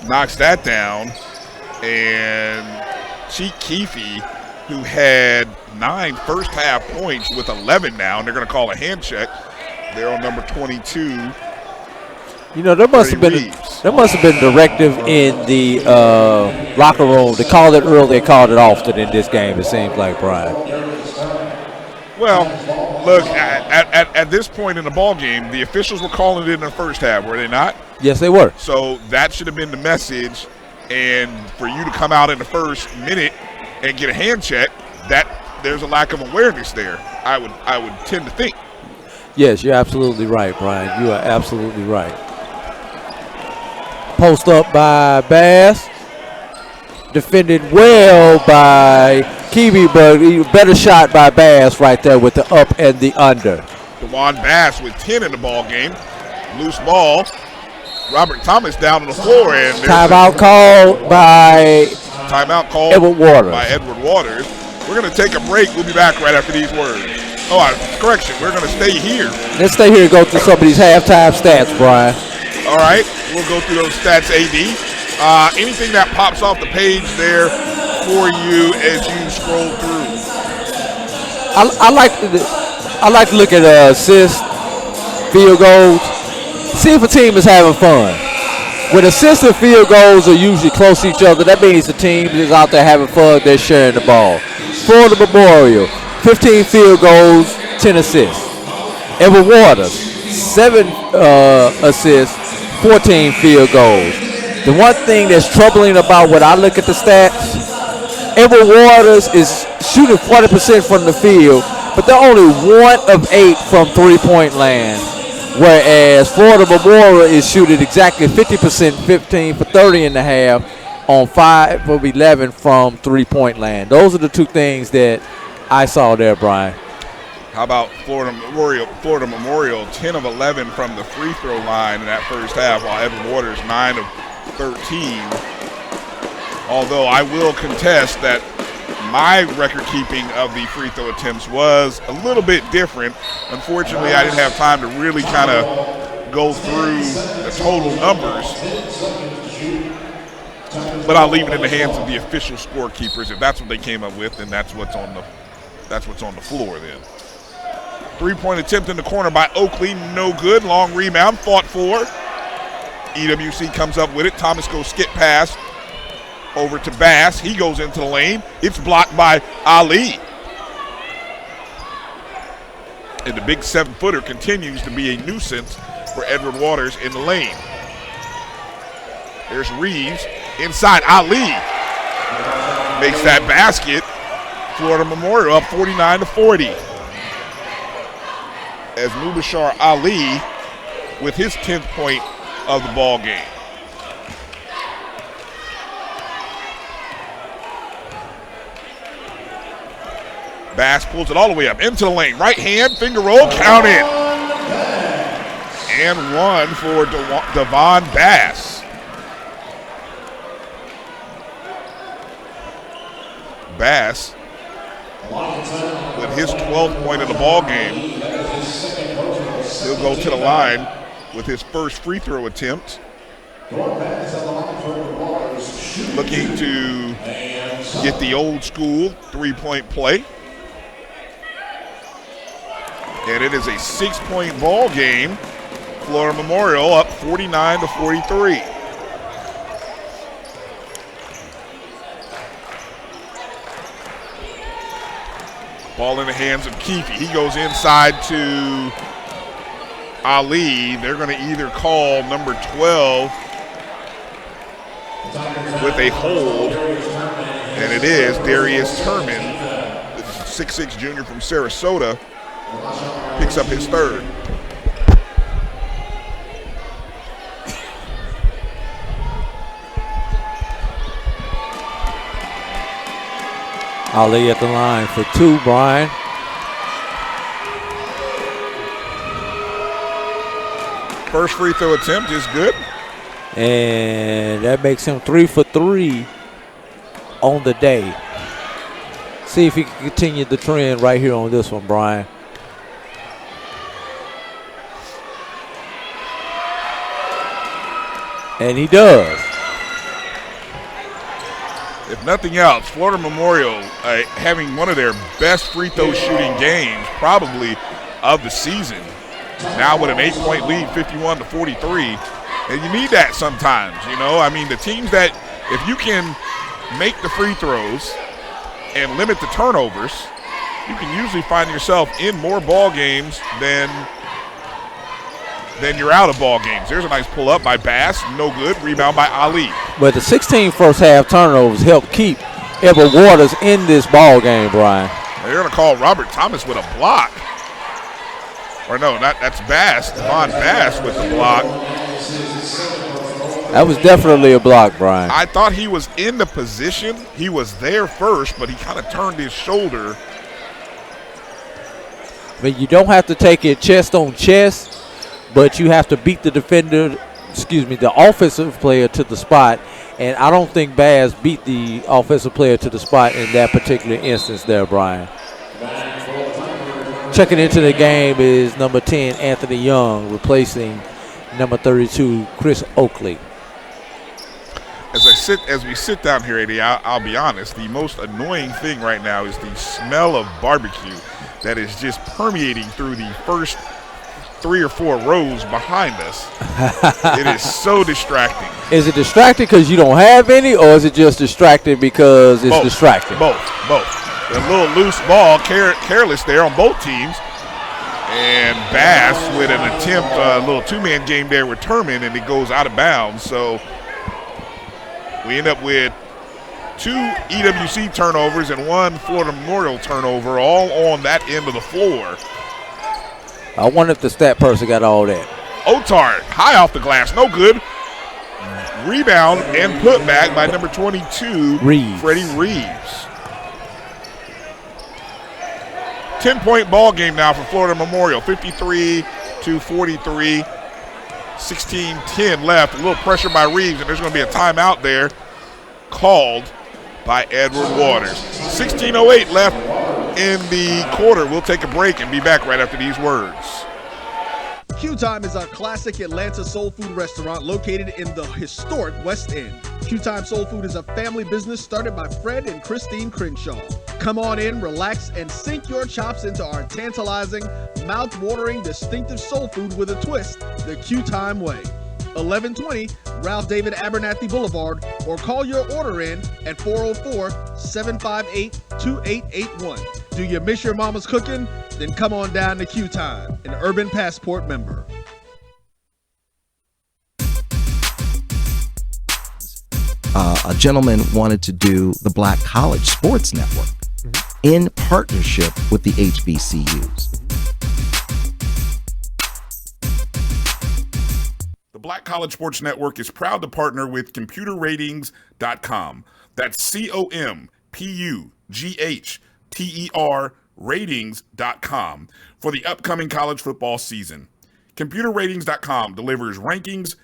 Knocks that down. And Cheek Keefe, who had 9 first half points with 11 now, and they're going to call a hand check. They're on number 22. You know, there must have been directive in the locker room. They called it early, they called it often in this game, it seems like, Brian. Well, look, at this point in the ball game, the officials were calling it in the first half, were they not? Yes, they were. So that should have been the message, and for you to come out in the first minute and get a hand check, that there's a lack of awareness there, I would tend to think. Yes, you're absolutely right, Brian. You are absolutely right. Post up by Bass. Defended well by Keefe, but better shot by Bass right there with the up and the under. DeJuan Bass with 10 in the ball game. Loose ball. Robert Thomas down on the floor. And timeout called by Edward Waters. We're going to take a break. We'll be back right after these words. Correction. We're going to stay here. Let's stay here and go through some of these halftime stats, Brian. All right. We'll go through those stats, AD. Anything that pops off the page there for you as you scroll through? I like to look at assists, field goals, see if a team is having fun. When assists and field goals are usually close to each other, that means the team is out there having fun, they're sharing the ball. Florida Memorial, 15 field goals, 10 assists. Edward Waters, 7 assists, 14 field goals. The one thing that's troubling about when I look at the stats, Edward Waters is shooting 40% from the field, but they're only 1 of 8 from three-point land, whereas Florida Memorial is shooting exactly 50%, 15 for 30 and a half on 5 of 11 from three-point land. Those are the two things that I saw there, Brian. How about Florida Memorial, 10 of 11 from the free throw line in that first half, while Edward Waters 9 of 13. Although I will contest that my record keeping of the free throw attempts was a little bit different. Unfortunately, I didn't have time to really kind of go through the total numbers. But I'll leave it in the hands of the official scorekeepers. If that's what they came up with, then that's what's on the floor then. 3-point attempt in the corner by Oakley, no good. Long rebound, fought for. EWC comes up with it. Thomas goes skip pass over to Bass. He goes into the lane. It's blocked by Ali. And the big 7-footer continues to be a nuisance for Edward Waters in the lane. There's Reeves inside. Ali makes that basket. Florida Memorial up 49-40. As Mubashar Ali with his 10th point of the ball game. Bass pulls it all the way up into the lane. Right hand, finger roll, count in. And 1 for Devon Bass. Bass with his 12th point of the ball game. He'll go to the line with his first free throw attempt. Looking to get the old school three-point play. And it is a 6-point ball game. Florida Memorial up 49-43. Ball in the hands of Keefe. He goes inside to Ali. They're going to either call number 12 with a hold, and it is Darius Turman, the 6'6" junior from Sarasota, picks up his third. Ali at the line for two, Brian. First free throw attempt is good. And that makes him 3 for 3 on the day. See if he can continue the trend right here on this one, Brian. And he does. If nothing else, Florida Memorial having one of their best free throw shooting games probably of the season. Now with an 8-point lead, 51-43. And you need that sometimes, you know. I mean, the teams that, if you can make the free throws and limit the turnovers, you can usually find yourself in more ball games than you're out of ball games. There's a nice pull up by Bass, no good. Rebound by Ali. But the 16 first half turnovers helped keep Edward Waters in this ball game, Brian. They're going to call Robert Thomas with a block. Or no, that's Bass, Devon Bass with the block. That was definitely a block, Brian. I thought he was in the position. He was there first, but he kind of turned his shoulder. I mean, you don't have to take it chest on chest, but you have to beat the defender, the offensive player to the spot. And I don't think Bass beat the offensive player to the spot in that particular instance there, Brian. Checking into the game is number 10, Anthony Young, replacing number 32, Chris Oakley. As we sit down here, Eddie, I'll be honest, the most annoying thing right now is the smell of barbecue that is just permeating through the first 3 or 4 rows behind us. It is so distracting. Is it distracting because you don't have any, or is it just distracting because it's distracting? Both. A little loose ball, careless there on both teams. And Bass with an attempt, a little two-man game there with Turman, and it goes out of bounds. So we end up with 2 EWC turnovers and 1 Florida Memorial turnover, all on that end of the floor. I wonder if the stat person got all that. Otard, high off the glass, no good. Rebound and putback by number 22, Freddie Reeves. 10-point ball game now for Florida Memorial, 53-43, 16-10 left. A little pressure by Reeves, and there's going to be a timeout there called by Edward Waters. 16:08 left in the quarter. We'll take a break and be back right after these words. Q Time is a classic Atlanta soul food restaurant located in the historic West End. Q Time Soul Food is a family business started by Fred and Christine Crenshaw. Come on in, relax, and sink your chops into our tantalizing, mouth-watering, distinctive soul food with a twist, the Q Time way. 1120 Ralph David Abernathy Boulevard, or call your order in at 404-758-2881. Do you miss your mama's cooking? Then come on down to Q Time, an Urban Passport member. A gentleman wanted to do the Black College Sports Network in partnership with the HBCUs. The Black College Sports Network is proud to partner with ComputerRatings.com. That's COMPUGHTER ratings.com for the upcoming college football season. ComputerRatings.com delivers rankings.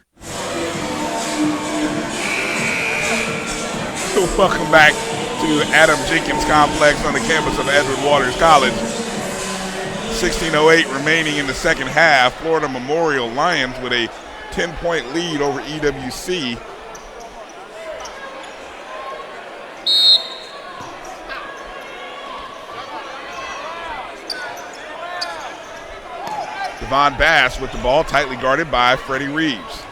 Welcome back to to Adam Jenkins Complex on the campus of Edward Waters College. 16:08 remaining in the second half. Florida Memorial Lions with a 10-point lead over EWC. Devon Bass with the ball, tightly guarded by Freddie Reeves.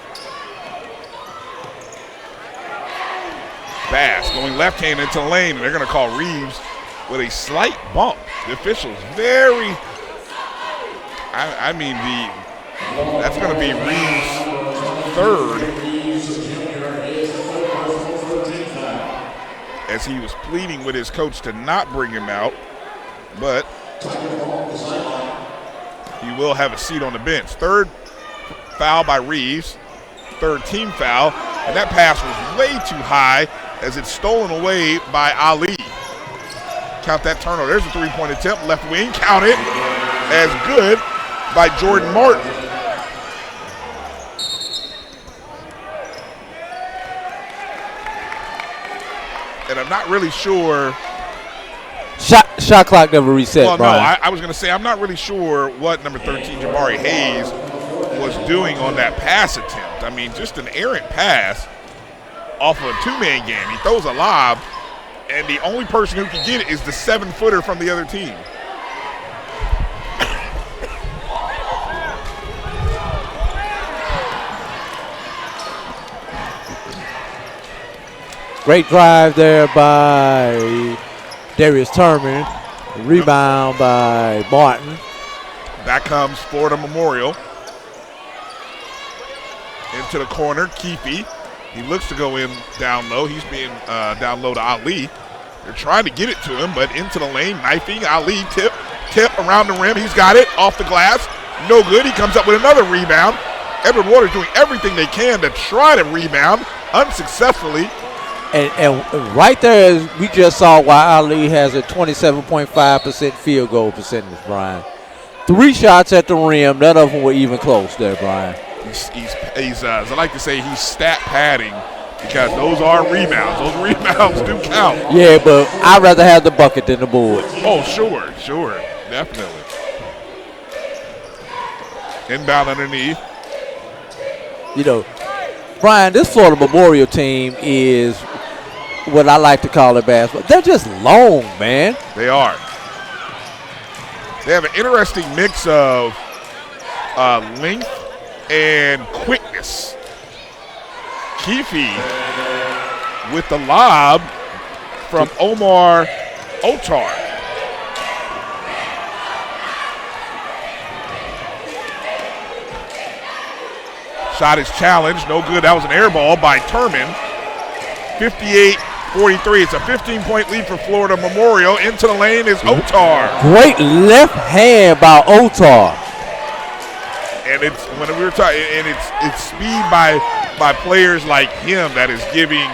Bass going left-handed into the lane, and they're going to call Reeves with a slight bump. The officials very, that's going to be Reeves' third, as he was pleading with his coach to not bring him out, but he will have a seat on the bench. Third foul by Reeves, third team foul, and that pass was way too high as it's stolen away by Ali. Count that turnover. There's a three-point attempt, left wing, count it as good by Jordan Martin. And I'm not really sure. Shot clock never reset, well, Brian. no, I was going to say I'm not really sure what number 13, Jabari Hayes, was doing on that pass attempt. I mean, just an errant pass off of a two-man game. He throws a lob, and the only person who can get it is the 7-footer from the other team. Great drive there by Darius Turman. Rebound by Martin. Back comes Florida Memorial. Into the corner, Keefe. He looks to go in down low. He's being down low to Ali. They're trying to get it to him, but into the lane, knifing. Ali tip around the rim. He's got it off the glass. No good. He comes up with another rebound. Edward Waters doing everything they can to try to rebound, unsuccessfully. And right there, we just saw why Ali has a 27.5% field goal percentage, Brian. 3 shots at the rim. None of them were even close there, Brian. He's as I like to say, he's stat padding because those are rebounds. Those rebounds do count. Yeah, but I'd rather have the bucket than the board. Oh, sure. Definitely. Inbound underneath. You know, Brian, this Florida Memorial team is what I like to call it basketball. They're just long, man. They are. They have an interesting mix of length and quickness. Keefe with the lob from Omar Otar. Shot is challenged, no good. That was an air ball by Turman. 58-43. It's a 15-point lead for Florida Memorial. Into the lane is Otar. Great left hand by Otar. And it's when we were talking, and it's speed by players like him that is giving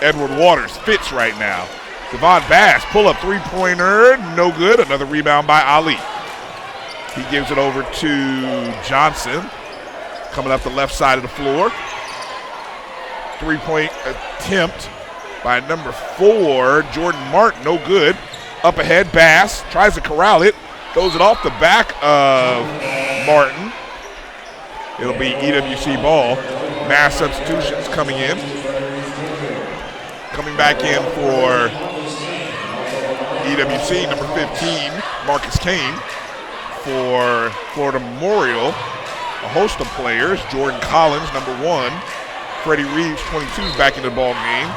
Edward Waters fits right now. Devon Bass, pull-up three-pointer, no good. Another rebound by Ali. He gives it over to Johnson, coming up the left side of the floor. Three-point attempt by number 4, Jordan Martin, no good. Up ahead, Bass tries to corral it, throws it off the back of Martin. It'll be EWC ball. Mass substitutions coming in. Coming back in for EWC, number 15, Marcus Kane. For Florida Memorial, a host of players. Jordan Collins, number 1. Freddie Reeves, 22, is back in the ball game.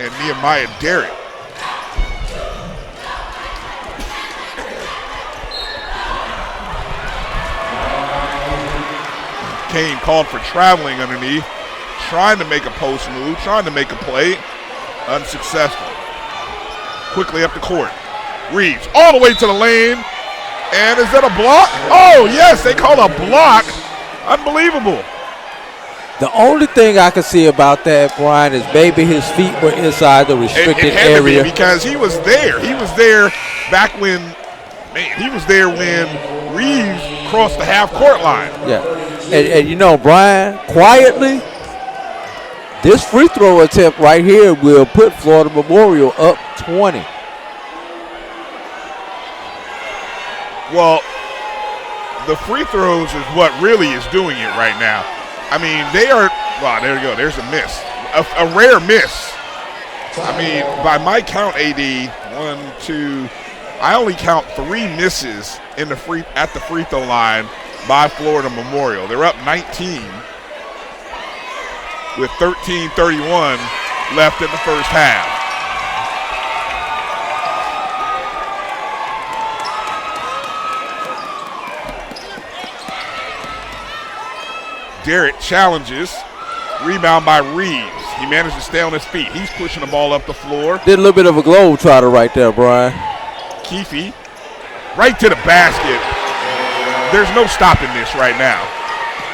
And Nehemiah Derrick. Kane called for traveling underneath, trying to make a post move, trying to make a play. Unsuccessful. Quickly up the court. Reeves all the way to the lane. And is that a block? Oh, yes, they call a block. Unbelievable. The only thing I can see about that, Brian, is maybe his feet were inside the restricted it had area. To be because he was there. He was there back when, he was there when Reeves crossed the half-court line. Yeah. And you know, Brian, quietly, This free throw attempt right here will put Florida Memorial up 20. Well, the free throws is what really is doing it right now. I mean, they are, wow, there you go. There's a miss, a rare miss. I mean, by my count, AD, 1, 2, I only count 3 misses at the free throw line by Florida Memorial. They're up 19 with 13:31 left in the first half. Derrick challenges. Rebound by Reeves. He managed to stay on his feet. He's pushing the ball up the floor. Did a little bit of a globetrotter right there, Brian. Keefe right to the basket. There's no stopping this right now.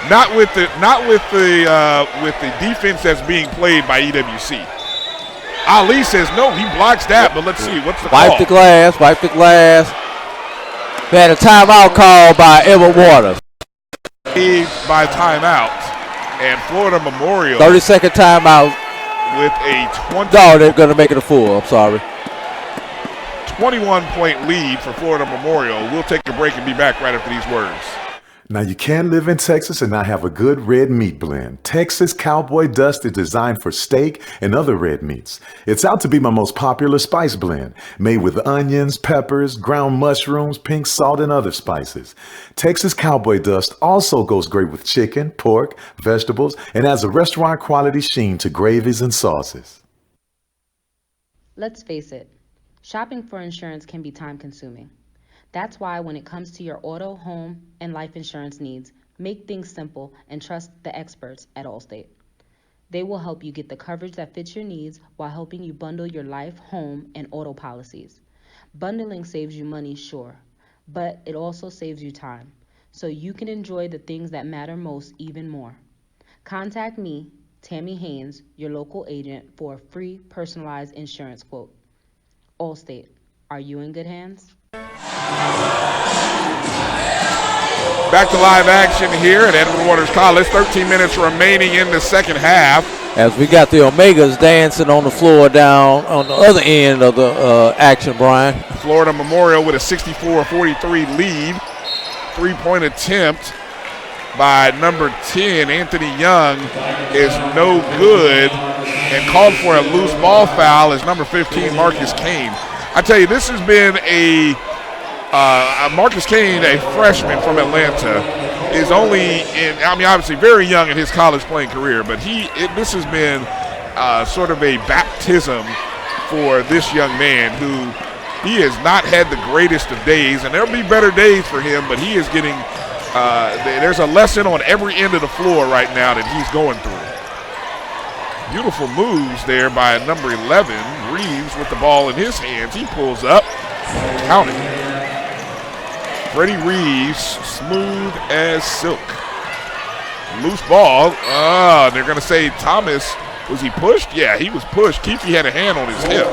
Not with the defense that's being played by EWC. Ali says no, he blocks that, but let's see, what's the call? Wipe the glass. We had a timeout call by Edward Waters. By timeout, and Florida Memorial 30-second timeout with a 20. No, they're going to make it a full. I'm sorry. 21-point lead for Florida Memorial. We'll take a break and be back right after these words. Now, you can live in Texas and not have a good red meat blend. Texas Cowboy Dust is designed for steak and other red meats. It's out to be my most popular spice blend, made with onions, peppers, ground mushrooms, pink salt, and other spices. Texas Cowboy Dust also goes great with chicken, pork, vegetables, and adds a restaurant-quality sheen to gravies and sauces. Let's face it, shopping for insurance can be time-consuming. That's why when it comes to your auto, home, and life insurance needs, make things simple and trust the experts at Allstate. They will help you get the coverage that fits your needs while helping you bundle your life, home, and auto policies. Bundling saves you money, sure, but it also saves you time, so you can enjoy the things that matter most even more. Contact me, Tammy Haynes, your local agent, for a free personalized insurance quote. Allstate, are you in good hands? Back to live action here at Edward Waters College. 13 minutes remaining in the second half. As we got the Omegas dancing on the floor down on the other end of the action, Brian. Florida Memorial with a 64-43 lead. Three-point attempt by number 10, Anthony Young, is no good and called for a loose ball foul as number 15, Marcus Kane. I tell you, this has been a Marcus Kane, a freshman from Atlanta, is only obviously very young in his college playing career, but this has been sort of a baptism for this young man who he has not had the greatest of days, and there'll be better days for him, but he is getting there's a lesson on every end of the floor right now that he's going through. Beautiful moves there by number 11, Reeves, with the ball in his hands. He pulls up, counting. Freddie Reeves, smooth as silk. Loose ball. They're going to say Thomas, was he pushed? Yeah, he was pushed. Keefe had a hand on his hip.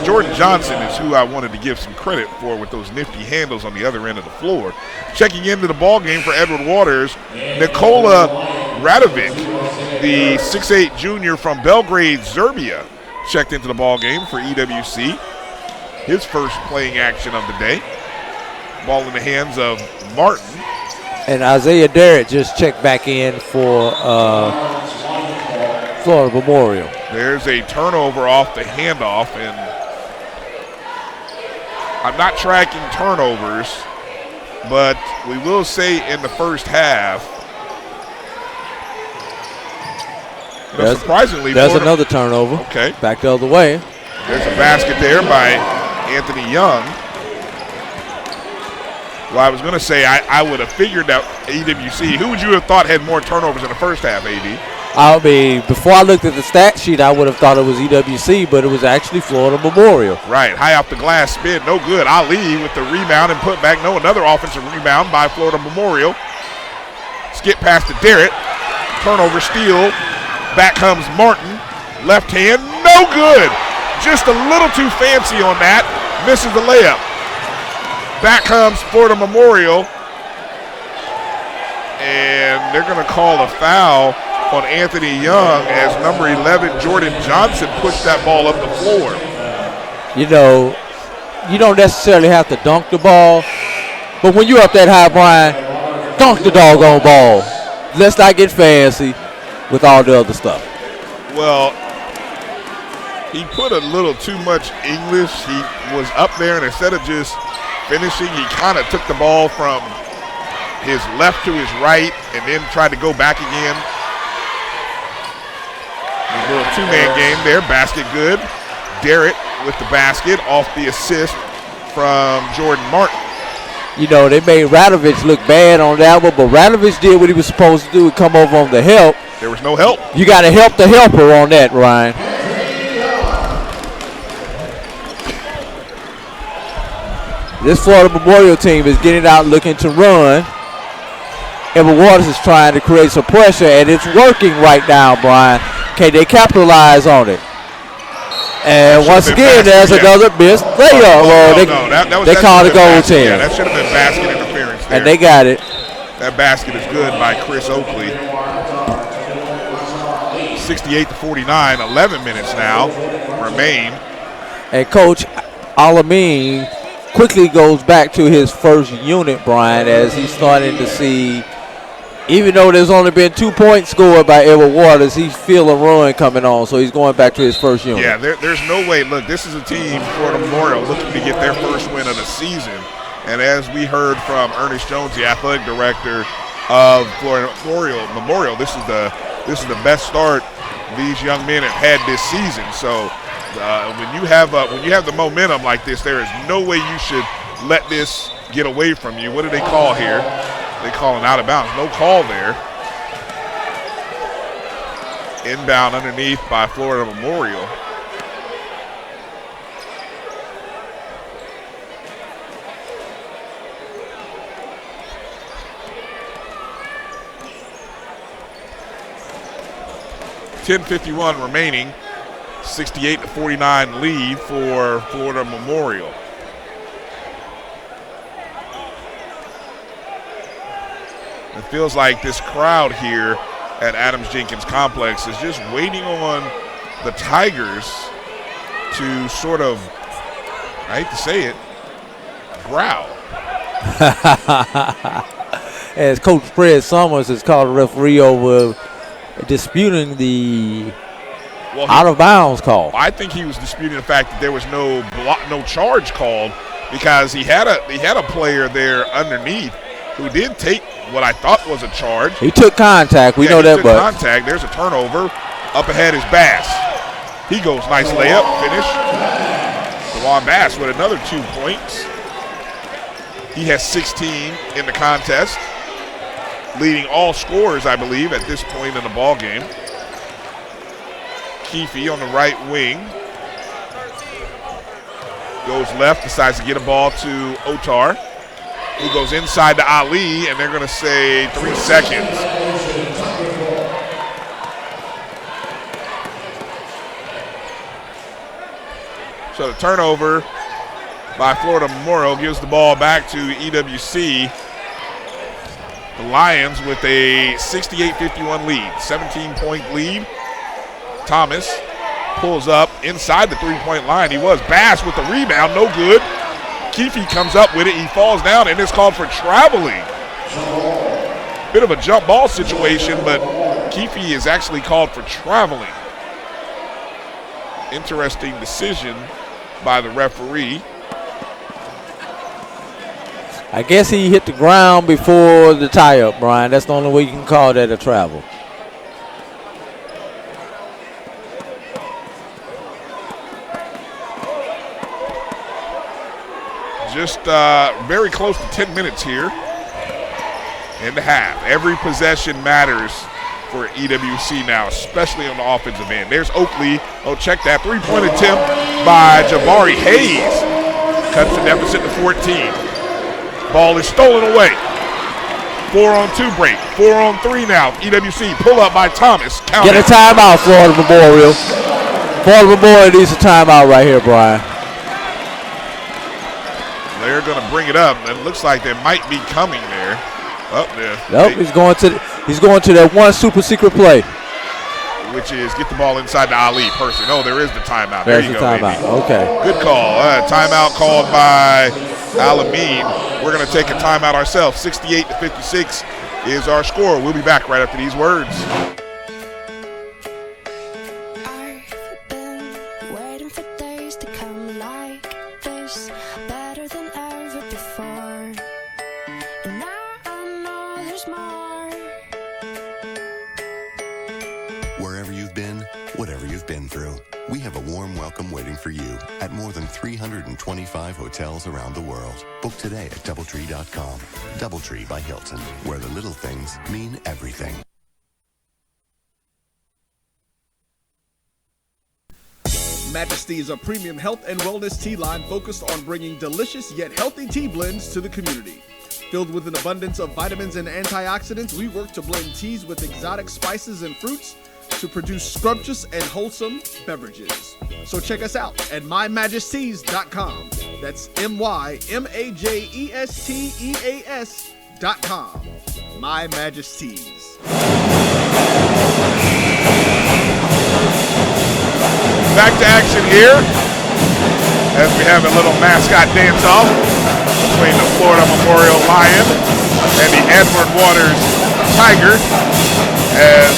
Jordan Johnson is who I wanted to give some credit for with those nifty handles on the other end of the floor. Checking into the ball game for Edward Waters, Nikola Radovic, the 6'8 junior from Belgrade, Serbia, checked into the ball game for EWC. His first playing action of the day. Ball in the hands of Martin. And Isaiah Derrick just checked back in for Florida Memorial. There's a turnover off the handoff, and I'm not tracking turnovers, but we will say in the first half, surprisingly, there's another turnover. Okay. Back the other way. There's a basket there by Anthony Young. Well, I was going to say I would have figured out EWC. Who would you have thought had more turnovers in the first half, AD? I mean, before I looked at the stat sheet, I would have thought it was EWC, but it was actually Florida Memorial. Right, high off the glass spin, no good. Ali with the rebound and put back. No, another offensive rebound by Florida Memorial. Skip pass to Derrick. Turnover, steal. Back comes Martin. Left hand, no good. Just a little too fancy on that. Misses the layup. Back comes Florida Memorial. And and they're going to call a foul on Anthony Young as number 11, Jordan Johnson, pushed that ball up the floor. You know, you don't necessarily have to dunk the ball, but when you're up that high, Brian, dunk the doggone ball. Let's not get fancy with all the other stuff. Well, he put a little too much English. He was up there, and instead of just finishing, he kind of took the ball from his left to his right and then tried to go back again. A little two-man game there. Basket good. Garrett with the basket off the assist from Jordan Martin. You know, they made Radovich look bad on that one, but Radovich did what he was supposed to do and come over on the help. There was no help. You got to help the helper on that, Ryan. This Florida Memorial team is getting out looking to run. Edward Waters is trying to create some pressure, and it's working right now, Brian. Can they capitalize on it? And once again, there's another missed layup. They called a goaltender. Yeah, that should have been basket interference there. And they got it. That basket is good by Chris Oakley. 68-49, 11 minutes now remain. And Coach Alameen quickly goes back to his first unit, Brian, as he's starting to see, even though there's only been 2 points scored by Edward Waters, he's feeling a run coming on, so he's going back to his first unit. Yeah, there's no way. Look, this is a team, Florida Memorial, looking to get their first win of the season. And as we heard from Ernest Jones, the athletic director of Florida Memorial, this is the best start these young men have had this season. So when you have the momentum like this, there is no way you should let this get away from you. What do they call here? They call an out of bounds. No call there. Inbound underneath by Florida Memorial. .10:51 remaining. 68-49 lead for Florida Memorial. It feels like this crowd here at Adams-Jenkins Complex is just waiting on the Tigers to sort of, I hate to say it, growl. As Coach Fred Summers has called a referee over disputing the out-of-bounds call. I think he was disputing the fact that there was no charge called, because he had a player there underneath who did take what I thought was a charge. He took contact. We know that, but contact. There's a turnover. Up ahead is Bass. He goes, nice layup, finish. DeJuan Bass with another 2 points. He has 16 in the contest, leading all scorers, I believe, at this point in the ball game. Keefe on the right wing. Goes left, decides to get a ball to Otar, who goes inside to Ali, and they're going to say 3 seconds. So the turnover by Florida Memorial gives the ball back to EWC. The Lions with a 68-51 lead, 17-point lead. Thomas pulls up inside the three-point line. He was. Bass with the rebound, no good. Keefe comes up with it. He falls down, and it's called for traveling. Bit of a jump ball situation, but Keefe is actually called for traveling. Interesting decision by the referee. I guess he hit the ground before the tie-up, Brian. That's the only way you can call that a travel. Just very close to 10 minutes here in the half. Every possession matters for EWC now, especially on the offensive end. There's Oakley. Oh, check that. Three-point attempt by Jabari Hayes. Cuts the deficit to 14. Ball is stolen away. 4-on-2 break. 4-on-3 now. EWC pull up by Thomas. Count Get a timeout, Florida Memorial. Florida Memorial needs a timeout right here, Brian. They're going to bring it up. It looks like they might be coming there. Up there. Nope, he's going to that one super secret play. Which is get the ball inside the Ali person. Oh, there is the timeout. There's there you the go, timeout. baby. Okay. Good call. Timeout called by Alameen. We're going to take a timeout ourselves. 68-56 is our score. We'll be back right after these words. I've been waiting for days to come like this, better than ever before. And now I know there's more. Wherever you've been, whatever you've been through, we have a warm welcome waiting for you at more than 325 hotels around the world. Book today at DoubleTree.com. DoubleTree by Hilton, where the little things mean everything. Majesty is a premium health and wellness tea line focused on bringing delicious yet healthy tea blends to the community. Filled with an abundance of vitamins and antioxidants, we work to blend teas with exotic spices and fruits to produce scrumptious and wholesome beverages. So check us out at mymajesties.com. That's MyMajesties.com. My Majesties. Back to action here as we have a little mascot dance-off between the Florida Memorial Lion and the Edward Waters Tiger as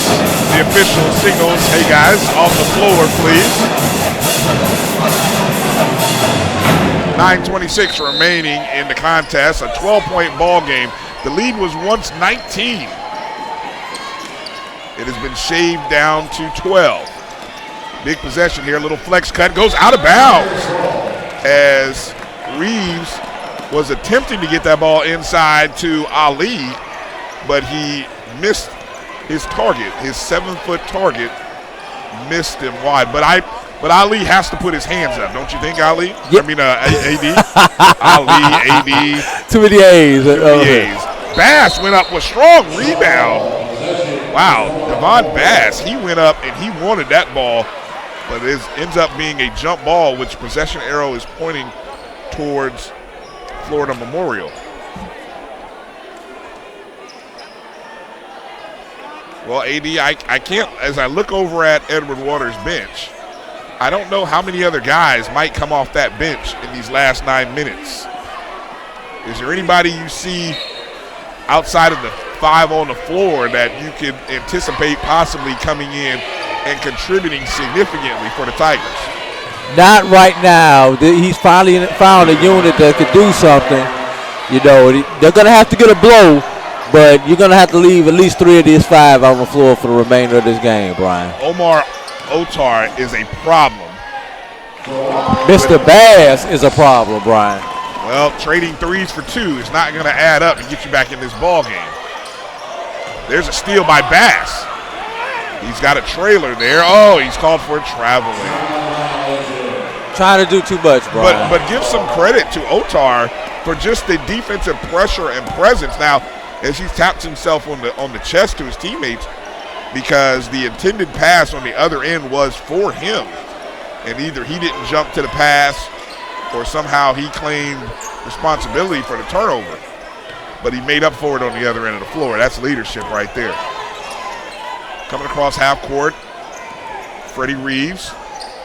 the official signals, hey guys, off the floor please. 9:26 remaining in the contest, a 12-point ball game. The lead was once 19. It has been shaved down to 12. Big possession here, little flex cut, goes out of bounds as Reeves was attempting to get that ball inside to Ali, but he missed his target, his 7-foot target, missed him wide. But Ali has to put his hands up, don't you think, Ali? Yep. I mean, AD. Ali, AD. Too many A's. Bass went up with strong rebound. Wow, Devon Bass, he went up and he wanted that ball, but it ends up being a jump ball, which possession arrow is pointing towards Florida Memorial. Well, AD, I can't, as I look over at Edward Waters' bench, I don't know how many other guys might come off that bench in these last 9 minutes. Is there anybody you see outside of the 5 on the floor that you can anticipate possibly coming in and contributing significantly for the Tigers? Not right now. He's finally found a unit that could do something. You know, they're going to have to get a blow, but you're going to have to leave at least 3 of these 5 on the floor for the remainder of this game, Brian. Omar Otar is a problem. Mr. Bass is a problem, Brian. Well, trading threes for 2 is not going to add up and get you back in this ball game. There's a steal by Bass. He's got a trailer there. Oh, he's called for traveling. Trying to do too much, Brian. But give some credit to Otar for just the defensive pressure and presence. Now, as he taps himself on the chest to his teammates, because the intended pass on the other end was for him, and either he didn't jump to the pass or somehow he claimed responsibility for the turnover. But he made up for it on the other end of the floor. That's leadership right there. Coming across half court, Freddie Reeves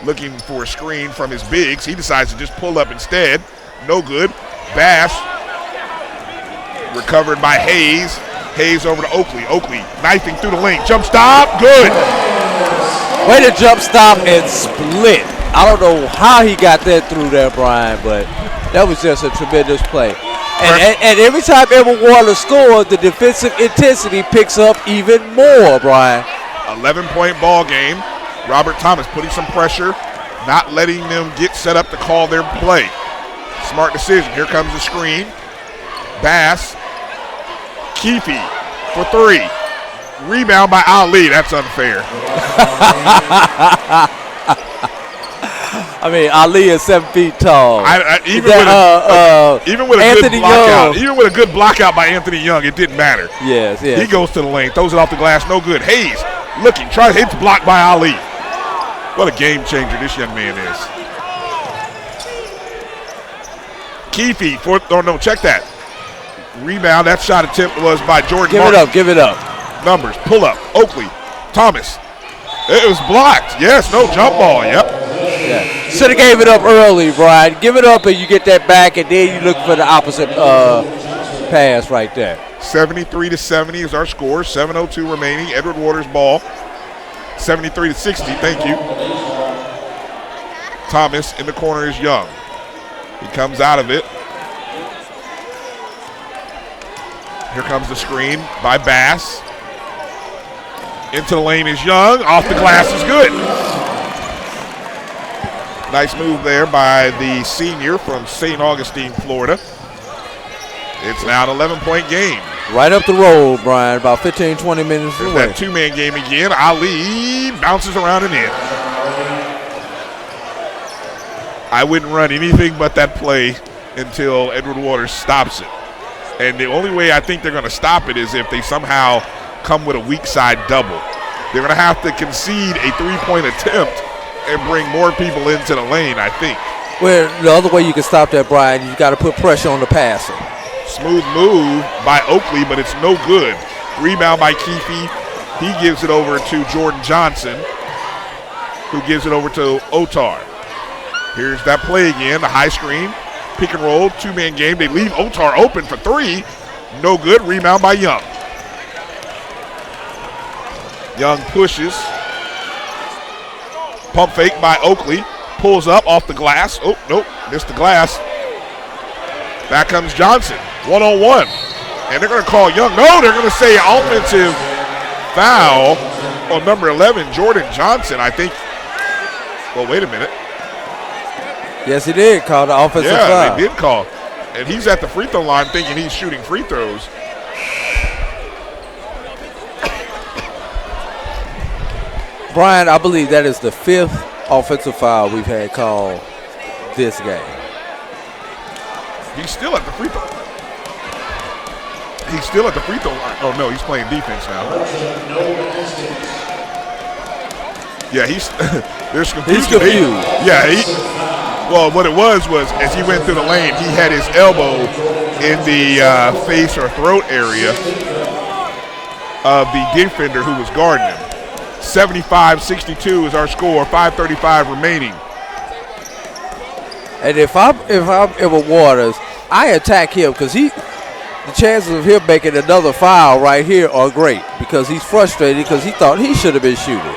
looking for a screen from his bigs. He decides to just pull up instead. No good. Bass recovered by Hayes. Hayes over to Oakley. Oakley knifing through the lane. Jump stop. Good. Way to jump stop and split. I don't know how he got that through there, Brian, but that was just a tremendous play. And every time Edward Waters scores, the defensive intensity picks up even more, Brian. 11-point ball game. Robert Thomas putting some pressure, not letting them get set up to call their play. Smart decision. Here comes the screen. Bass. Keefe for 3. Rebound by Ali. That's unfair. I mean, Ali is 7 feet tall. Even with a good blockout, even with a good blockout by Anthony Young, it didn't matter. Yes. He goes to the lane, throws it off the glass, no good. Hayes looking, tries, hits blocked by Ali. What a game changer this young man is. Keefe check that. Rebound. That shot attempt was by Jordan Give Martin. it up. Give it up. Numbers. Pull up. Oakley. Thomas. It was blocked. Yes. No jump ball. Yep. Yeah. Should have gave it up early, Brian. Give it up and you get that back, and then you look for the opposite pass right there. 73-70 is our score. 7:02 remaining. Edward Waters ball. 73-60. Thank you. Thomas in the corner is Young. He comes out of it. Here comes the screen by Bass. Into the lane is Young. Off the glass is good. Nice move there by the senior from St. Augustine, Florida. It's now an 11-point game. Right up the road, Brian, about 15, 20 minutes away. That two-man game again. Ali bounces around and in. I wouldn't run anything but that play until Edward Waters stops it. And the only way I think they're going to stop it is if they somehow come with a weak side double. They're going to have to concede a three-point attempt and bring more people into the lane, I think. Well, the other way you can stop that, Brian, you got to put pressure on the passer. Smooth move by Oakley, but it's no good. Rebound by Keefe. He gives it over to Jordan Johnson, who gives it over to Otar. Here's that play again, the high screen. Pick and roll, two-man game. They leave Otar open for three. No good. Rebound by Young. Young pushes. Pump fake by Oakley. Pulls up off the glass. Oh, nope, missed the glass. Back comes Johnson, one-on-one. And they're going to call Young. No, they're going to say offensive foul on number 11, Jordan Johnson, I think. Well, wait a minute. Yes, he did call the offensive foul. Yeah, they did call. And he's at the free throw line thinking he's shooting free throws. Brian, I believe that is the 5th offensive foul we've had called this game. He's still at the free throw. He's still at the free throw line. Oh, no, he's playing defense now. Yeah, there's confusion. He's confused. Well, what it was as he went through the lane, he had his elbow in the face or throat area of the defender who was guarding him. 75-62 is our score, 5:35 remaining. And if I'm Edward Waters, I attack him because the chances of him making another foul right here are great because he's frustrated because he thought he should have been shooting.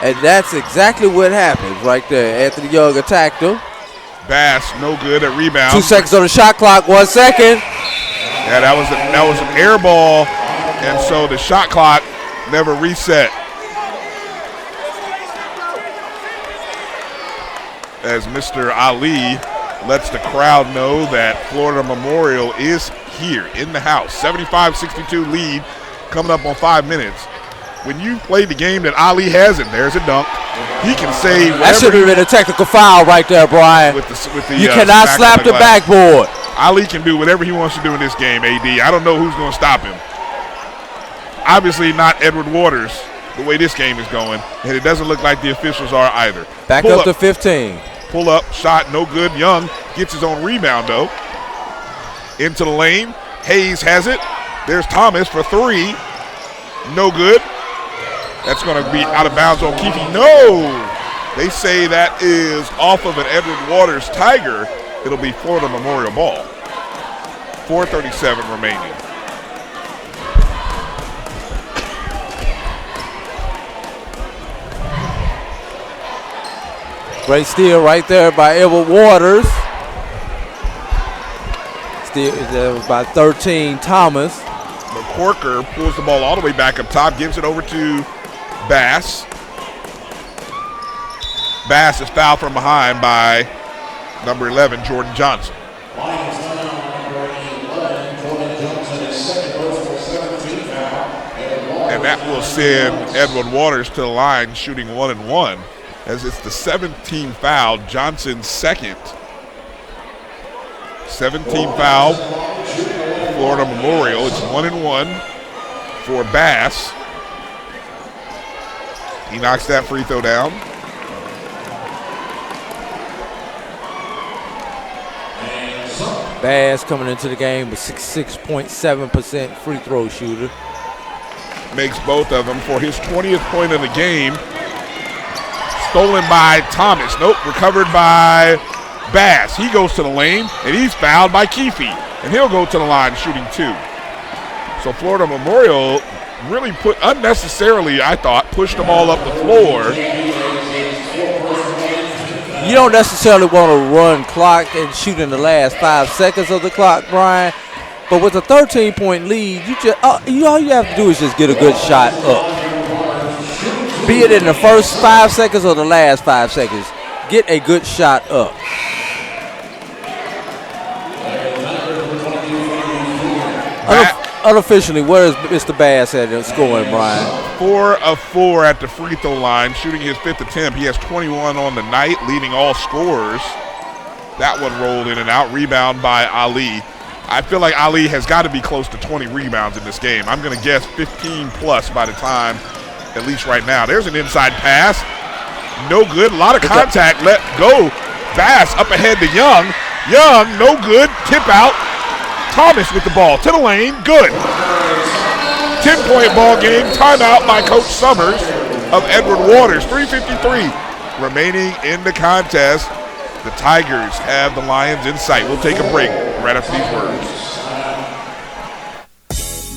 And that's exactly what happened right there. Anthony Young attacked him. Bass, no good at rebound. 2 seconds on the shot clock, 1 second. Yeah, that was an air ball, and so the shot clock never reset. As Mr. Ali lets the crowd know that Florida Memorial is here in the house. 75-62 lead coming up on 5 minutes. When you play the game that Ali has, and there's a dunk, he can say whatever. That should have been a technical foul right there, Brian. You cannot slap the backboard. Ali can do whatever he wants to do in this game, AD. I don't know who's going to stop him. Obviously not Edward Waters, the way this game is going, and it doesn't look like the officials are either. Back up to 15. Pull up, shot, no good. Young gets his own rebound, though. Into the lane. Hayes has it. There's Thomas for three. No good. That's going to be out of bounds on Keefe. No! They say that is off of an Edward Waters Tiger. It'll be Florida Memorial ball. 4:37 remaining. Great steal right there by Edward Waters. Steal by 13, Thomas. McCorker pulls the ball all the way back up top, gives it over to Bass. Bass is fouled from behind by number 11, Jordan Johnson. And that will send Edward Waters to the line shooting 1-1 as it's the 17th foul, Johnson's second. 17th foul, Florida Memorial. It's 1-1 for Bass. He knocks that free throw down. Bass coming into the game with 66.7% free throw shooter. Makes both of them for his 20th point of the game. Stolen by Thomas. Nope, recovered by Bass. He goes to the lane, and he's fouled by Keefe. And he'll go to the line shooting 2. So Florida Memorial really unnecessarily, I thought, pushed them all up the floor. You don't necessarily want to run clock and shoot in the last 5 seconds of the clock, Brian. But with a 13-point lead, all you have to do is just get a good shot up. Be it in the first 5 seconds or the last 5 seconds, get a good shot up. Unofficially, where is Mr. Bass at scoring, Brian? 4 of 4 at the free throw line, shooting his 5th attempt. He has 21 on the night, leading all scorers. That one rolled in and out. Rebound by Ali. I feel like Ali has got to be close to 20 rebounds in this game. I'm going to guess 15 plus by the time, at least right now. There's an inside pass. No good. A lot of contact. Let go. Bass up ahead to Young. Young, no good. Tip out. Thomas with the ball to the lane. Good. 10-point ball game. Timeout by Coach Summers of Edward Waters. 3:53 remaining in the contest. The Tigers have the Lions in sight. We'll take a break right after these words.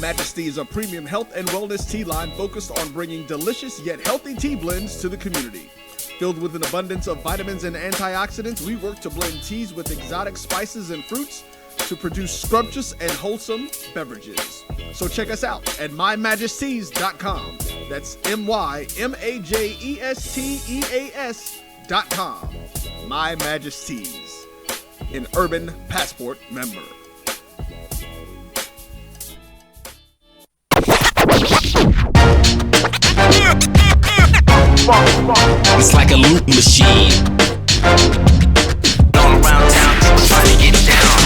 Majesty is a premium health and wellness tea line focused on bringing delicious yet healthy tea blends to the community. Filled with an abundance of vitamins and antioxidants, we work to blend teas with exotic spices and fruits to produce scrumptious and wholesome beverages. So check us out at mymajesties.com. That's MyMajesties.com. My Majesties, an Urban Passport member. It's like a loop machine. All around town, people trying to get down.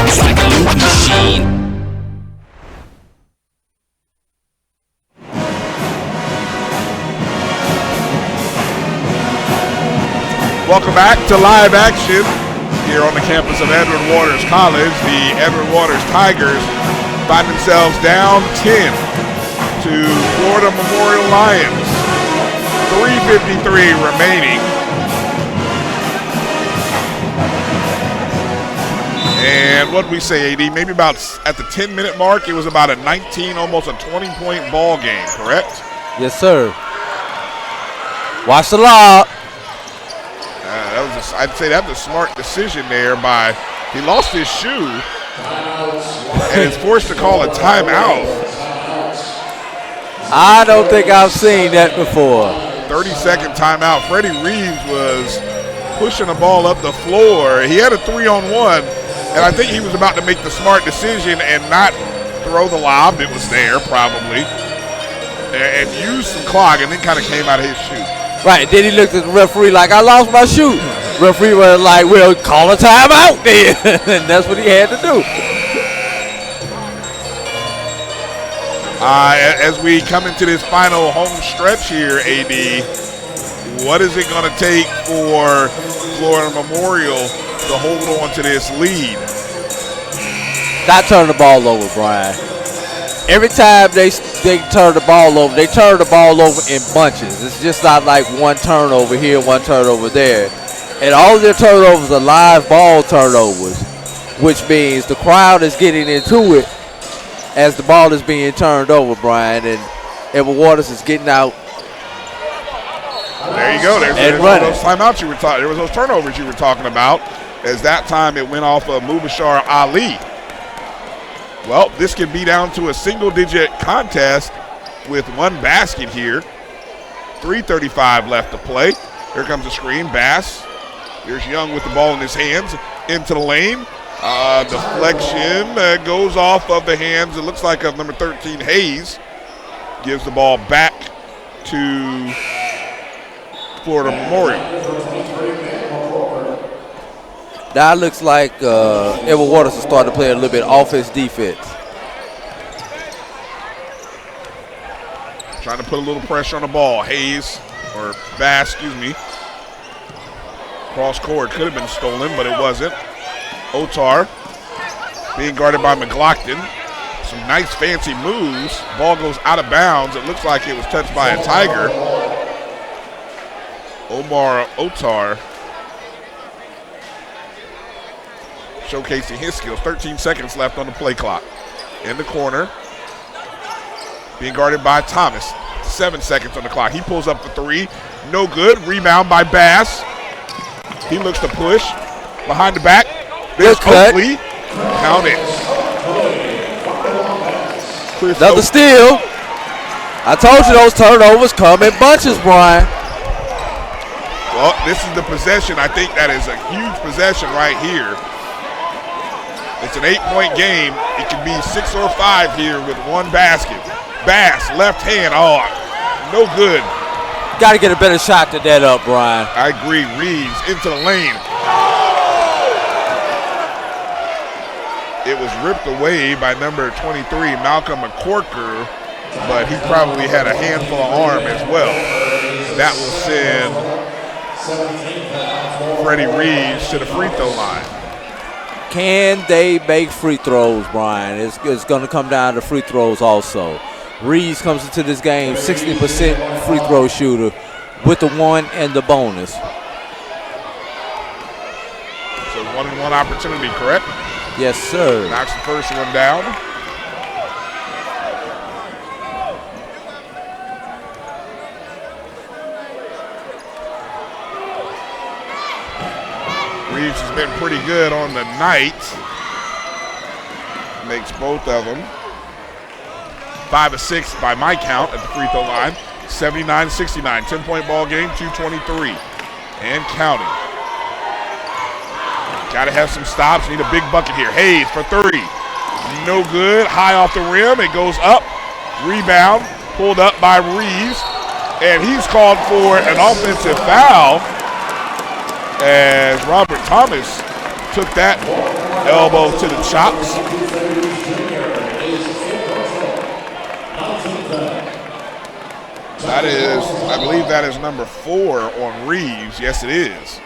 It's like a loop machine. Welcome back to live action here on the campus of Edward Waters College. The Edward Waters Tigers find themselves down 10 to Florida Memorial Lions. 3:53 remaining. And what did we say, AD? Maybe about at the 10-minute mark, it was about a 19, almost a 20-point ball game, correct? Yes, sir. Watch the lob. I'd say that was a smart decision there by, he lost his shoe and is forced to call a timeout. I don't think I've seen that before. 30-second timeout. Freddie Reeves was pushing the ball up the floor. He had a 3-on-1, and I think he was about to make the smart decision and not throw the lob. It was there probably, and use some clock, and then kind of came out of his shoe. Right, then he looked at the referee like, I lost my shoe. Referee was like, well, call a timeout then. And that's what he had to do. As we come into this final home stretch here, AD, what is it going to take for Florida Memorial to hold on to this lead? Not turn the ball over, Brian. Every time they turn the ball over, they turn the ball over in bunches. It's just not like one turnover here, one turnover there. And all of their turnovers are live ball turnovers, which means the crowd is getting into it as the ball is being turned over, Brian, and Edward Waters is getting out. There you go. There's those timeouts you were talking. There was those turnovers you were talking about. As that time it went off of Mubashar Ali. Well, this can be down to a single-digit contest with one basket here. 3:35 left to play. Here comes the screen. Bass. Here's Young with the ball in his hands into the lane. Deflection goes off of the hands. It looks like number 13, Hayes, gives the ball back to Florida Memorial. Now it looks like Edward Waters is starting to play a little bit offense defense. Trying to put a little pressure on the ball. Hayes, or Bass, excuse me. Cross court could have been stolen, but it wasn't. Otar being guarded by McLaughlin. Some nice fancy moves. Ball goes out of bounds. It looks like it was touched by a Tiger. Omar Otar showcasing his skills. 13 seconds left on the play clock. In the corner. Being guarded by Thomas. 7 seconds on the clock. He pulls up the three. No good. Rebound by Bass. He looks to push. Behind the back. There's Oakley. Count it. Another steal. I told you those turnovers come in bunches, Brian. Well, this is the possession. I think that is a huge possession right here. It's an 8-point game. It can be 6 or 5 here with one basket. Bass, left hand. Oh, no good. Got to get a better shot to that up, Brian. I agree. Reeves into the lane. It was ripped away by number 23, Malcolm McCorker, but he probably had a handful of arm as well. That will send Freddie Reeves to the free throw line. Can they make free throws, Brian? It's going to come down to free throws also. Reeves comes into this game 60% free throw shooter with the one and the bonus. So 1-and-1 opportunity, correct? Yes, sir. Knocks the first one down. Reeves has been pretty good on the night. Makes both of them. 5 of 6 by my count at the free throw line. 79-69. 10-point ball game, 2:23. And counting. Got to have some stops. Need a big bucket here. Hayes for 3. No good. High off the rim. It goes up. Rebound. Pulled up by Reeves. And he's called for an offensive foul as Robert Thomas took that elbow to the chops. That is, I believe that is number 4 on Reeves. Yes, it is.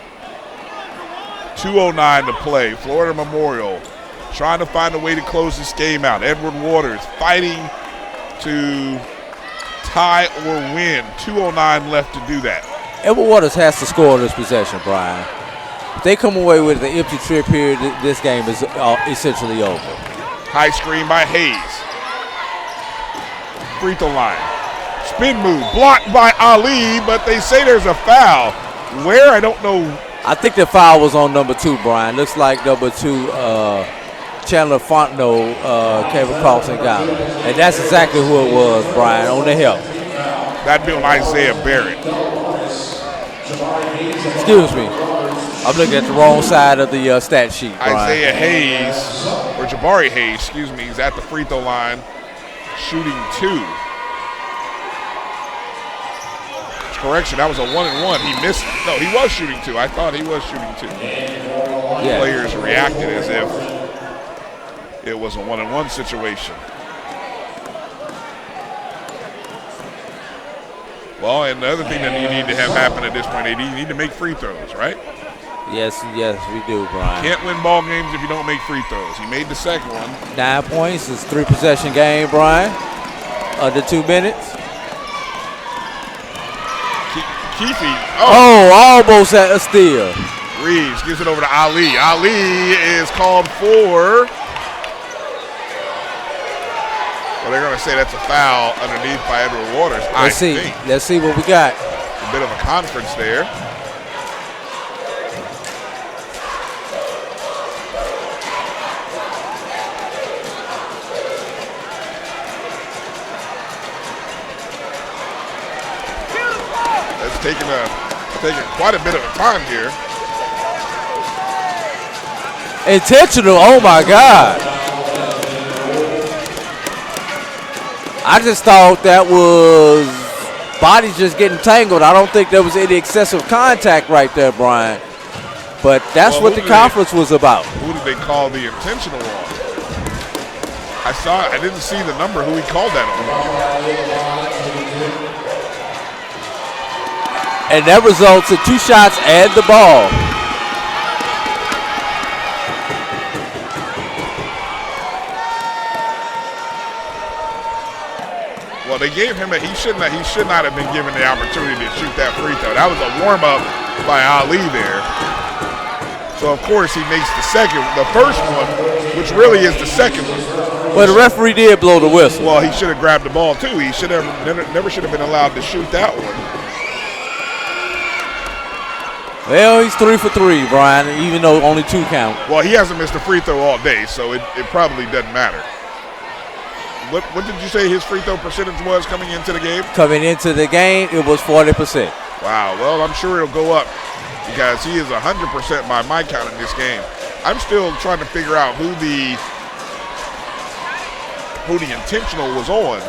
2:09 to play. Florida Memorial trying to find a way to close this game out. Edward Waters fighting to tie or win. 2:09 left to do that. Edward Waters has to score this possession, Brian. If they come away with the empty trip here, this game is essentially over. High screen by Hayes. Free throw line. Spin move blocked by Ali, but they say there's a foul. Where? I don't know. I think the foul was on number 2, Brian. Looks like number 2, Chandler Fontenot, came across and got him. And that's exactly who it was, Brian, on the help. That'd be on Isaiah Barrett. Excuse me. I'm looking at the wrong side of the stat sheet, Brian. Isaiah Hayes, or Jabari Hayes, excuse me, he's at the free throw line shooting 2. Correction, that was a 1-and-1. He missed. No, he was shooting 2. I thought he was shooting 2. Yeah. Players reacted as if it was a 1-and-1 situation. Well, and the other thing that you need to have happen at this point, AD, you need to make free throws, right? Yes, we do, Brian. Can't win ball games if you don't make free throws. He made the second one. 9 points. It's a 3-possession game, Brian. Under 2 minutes. Keefe. Almost at a steal. Reeves gives it over to Ali. Ali is called for. Well, they're going to say that's a foul underneath by Edward Waters. Let's see what we got. A bit of a conference there. Taking quite a bit of time here. Intentional, oh my God. I just thought that was bodies just getting tangled. I don't think there was any excessive contact right there, Brian. But that's what the conference was about. Who did they call the intentional on? I didn't see the number who he called that on. And that results in 2 shots and the ball. Well, they gave him he should not have been given the opportunity to shoot that free throw. That was a warm-up by Ali there. So, of course, he makes the first one, which really is the second one. Well, the referee did blow the whistle. Well, he should have grabbed the ball, too. He should have never should have been allowed to shoot that one. Well, he's 3 for 3, Brian, even though only 2 count. Well, he hasn't missed a free throw all day, so it probably doesn't matter. What did you say his free throw percentage was coming into the game? Coming into the game, it was 40%. Wow. Well, I'm sure it'll go up because he is 100% by my count in this game. I'm still trying to figure out who the intentional was on.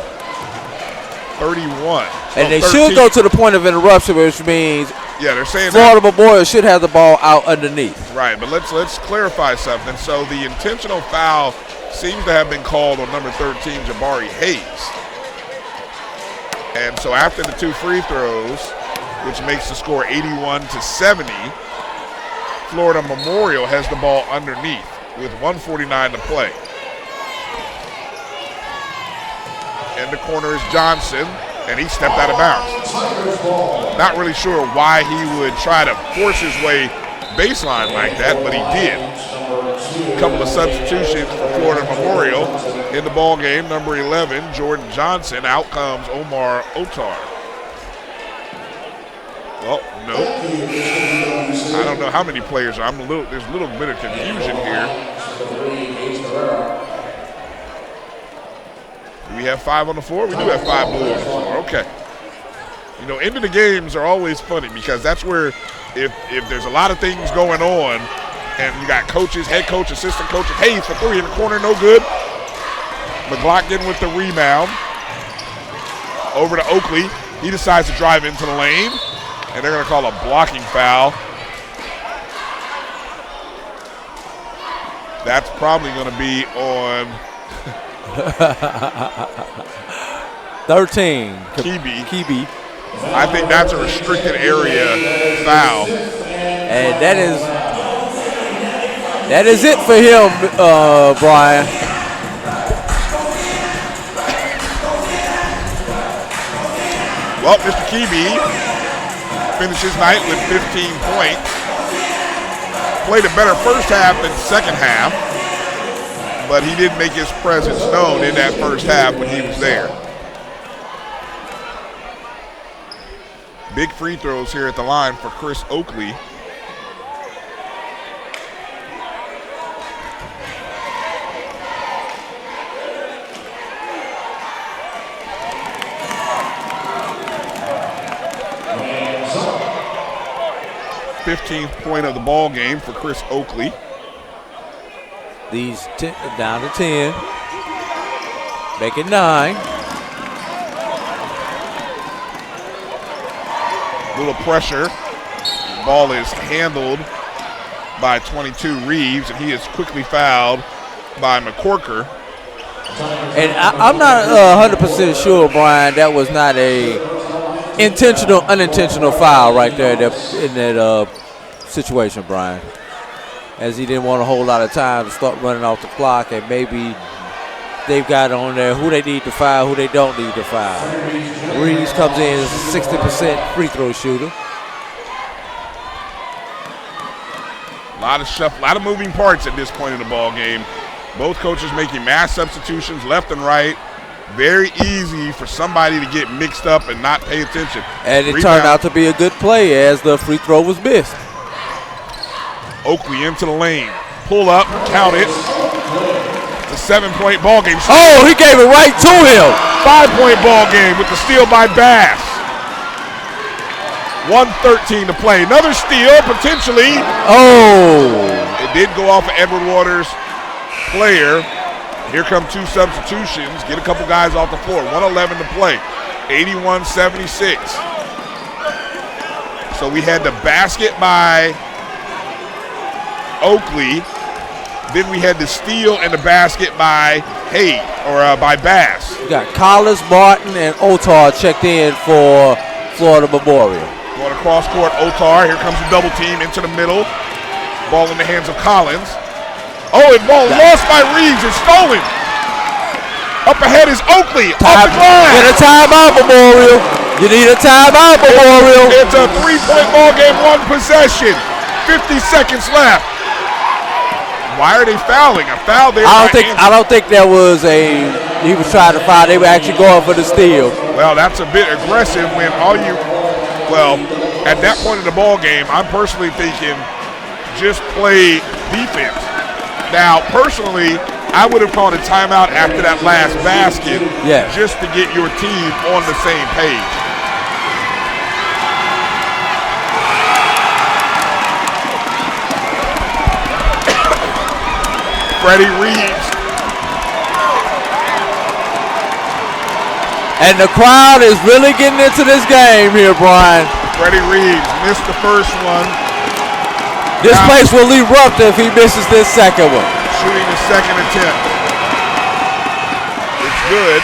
31. And they 13. should go to the point of interruption, which means they're saying Florida Memorial should have the ball out underneath. Right, but let's clarify something. So the intentional foul seems to have been called on number 13, Jabari Hayes. And so after the 2 free throws, which makes the score 81-70, Florida Memorial has the ball underneath with 1:49 to play. In the corner is Johnson, and he stepped out of bounds. Not really sure why he would try to force his way baseline like that, but he did. A couple of substitutions for Florida Memorial in the ball game. Number 11, Jordan Johnson. Out comes Omar Otar. Well, no. I don't know how many players. There's a little bit of confusion here. Do we have 5 on the floor? We do have 5 blue on the floor. Okay. You know, end of the games are always funny because that's where if there's a lot of things going on, and you got coaches, head coach, assistant coaches. Hayes for 3 in the corner, no good. McLaughlin with the rebound. Over to Oakley. He decides to drive into the lane, and they're going to call a blocking foul. That's probably going to be on 13. Kebe. I think that's a restricted area foul. And that is it for him, Brian. Well, Mr. Kebe finishes night with 15 points. Played a better first half than second half, but he didn't make his presence known in that first half when he was there. Big free throws here at the line for Chris Oakley. Fifth point of the ball game for Chris Oakley. These down to 10. Make it 9. Little pressure. Ball is handled by 22 Reeves, and he is quickly fouled by McCorker. And I'm not 100% sure, Brian, that was not a unintentional foul right there in that situation, Brian. As he didn't want a whole lot of time to start running off the clock, and maybe they've got on there who they need to foul, who they don't need to foul. Reeves comes in as a 60% free throw shooter. A lot of shuffle, a lot of moving parts at this point in the ball game. Both coaches making mass substitutions left and right. Very easy for somebody to get mixed up and not pay attention. And it turned out to be a good play as the free throw was missed. Oakley into the lane. Pull up, count it. It's a 7-point ball game. Oh, he gave it right to him. 5-point ball game with the steal by Bass. 1:13 to play. Another steal, potentially. Oh. It did go off of Edward Waters' player. Here come 2 substitutions. Get a couple guys off the floor. 1:11 to play. 81-76. So we had the basket by Oakley. Then we had the steal and the basket by by Bass. You got Collins, Martin, and Otar checked in for Florida Memorial. Going across court, Otar. Here comes the double team into the middle. Ball in the hands of Collins. Oh, and ball lost by Reeves. It's stolen. Up ahead is Oakley. Off the glass. Get a timeout, Memorial. You need a timeout, Memorial. It's a 3-point ball game, 1 possession. 50 seconds left. Why are they fouling? A foul there. I don't think there was he was trying to foul. They were actually going for the steal. Well, that's a bit aggressive when at that point in the ball game, I'm personally thinking just play defense. Now, personally, I would have called a timeout after that last basket just to get your team on the same page. Freddie Reeves. And the crowd is really getting into this game here, Brian. Freddie Reeves missed the first one. This place will erupt if he misses this second one. Shooting the second attempt. It's good.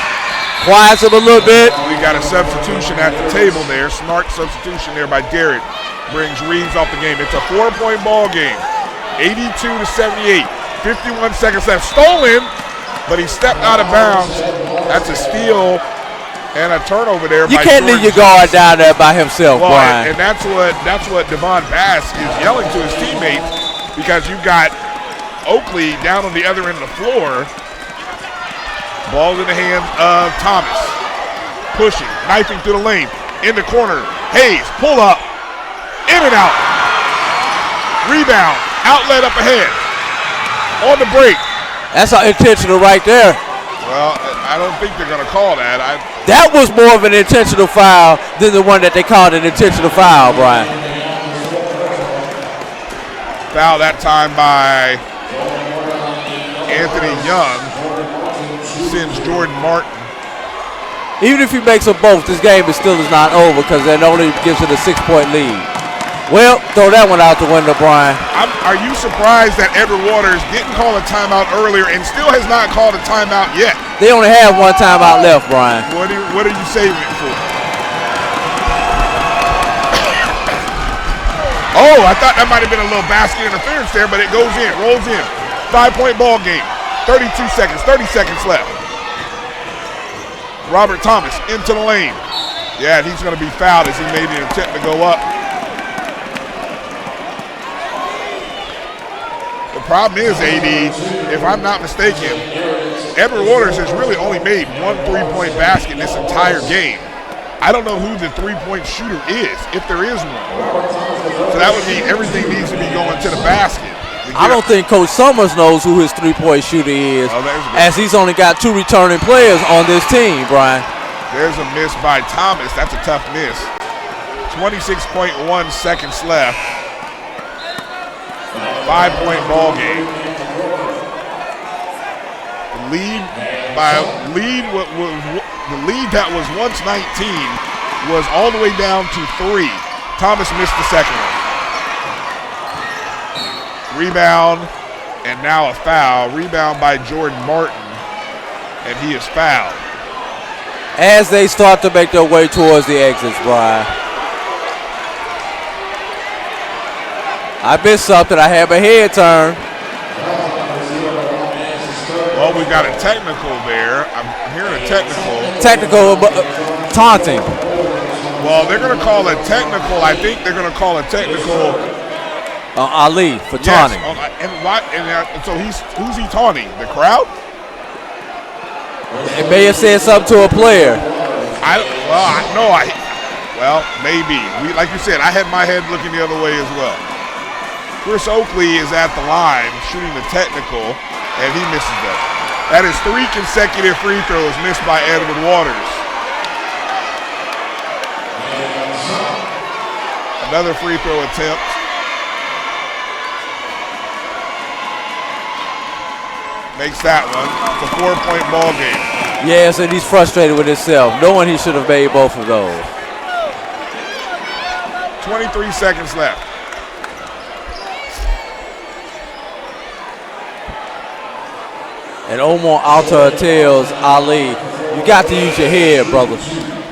Quiets him a little bit. We got a substitution at the table there. Smart substitution there by Garrett. Brings Reeves off the game. It's a 4-point ball game. 82-78. 51 seconds left. Stolen, but he stepped out of bounds. That's a steal and a turnover there. You can't leave your guard down there by himself, Brian. And that's what Devon Bass is yelling to his teammates, because you've got Oakley down on the other end of the floor. Ball in the hands of Thomas. Pushing, knifing through the lane. In the corner, Hayes, pull up. In and out. Rebound, outlet up ahead. On the break. That's intentional right there. Well, I don't think they're going to call that. That was more of an intentional foul than the one that they called an intentional foul, Brian. Foul that time by Anthony Young. Sends Jordan Martin. Even if he makes them both, this game is not over, because it only gives it a 6-point lead. Well, throw that one out the window, Brian. Are you surprised that Edward Waters didn't call a timeout earlier and still has not called a timeout yet? They only have one timeout left, Brian. What are you saving it for? Oh, I thought that might have been a little basket interference there, but it goes in, rolls in. 5-point ball game. 30 seconds left. Robert Thomas into the lane. Yeah, and he's going to be fouled as he made an attempt to go up. The problem is, AD, if I'm not mistaken, Edward Waters has really only made one 3-point basket this entire game. I don't know who the 3-point shooter is, if there is one. So that would mean everything needs to be going to the basket. I don't think Coach Summers knows who his 3-point shooter is, as he's only got 2 returning players on this team, Brian. There's a miss by Thomas. That's a tough miss. 26.1 seconds left. 5-point ball game. The lead that was once 19 was all the way down to 3. Thomas missed the second one. Rebound, and now a foul. Rebound by Jordan Martin, and he is fouled. As they start to make their way towards the exits, Brian. I missed something. I had my head turned. Well, we got a technical there. I'm hearing a technical. Technical, taunting. Well, they're going to call a technical. I think they're going to call a technical. Ali for taunting. Yes. And why? And so who's he taunting? The crowd? It may have said something to a player. Well, maybe. Like you said, I had my head looking the other way as well. Chris Oakley is at the line shooting the technical, and he misses that. That is 3 consecutive free throws missed by Edward Waters. Another free throw attempt. Makes that one. It's a 4-point ball game. Yes, and he's frustrated with himself, knowing he should have made both of those. 23 seconds left. And Omar Alta tells Ali, you got to use your head, brother.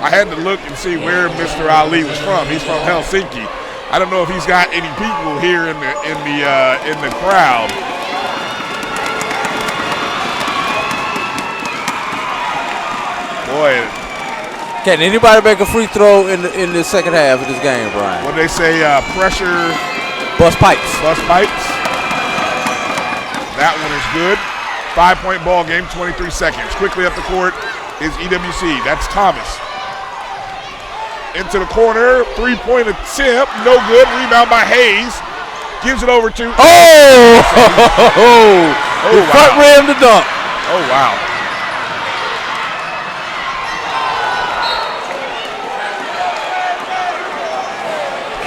I had to look and see where Mr. Ali was from. He's from Helsinki. I don't know if he's got any people here in the crowd. Boy. Can anybody make a free throw in the second half of this game, Brian? What they say, pressure. Bust pipes. Bust pipes. That one is good. 5-point ball game, 23 seconds. Quickly up the court is EWC. That's Thomas. Into the corner, three-point attempt, no good. Rebound by Hayes. Gives it over to. Front rim to dunk. Oh, wow.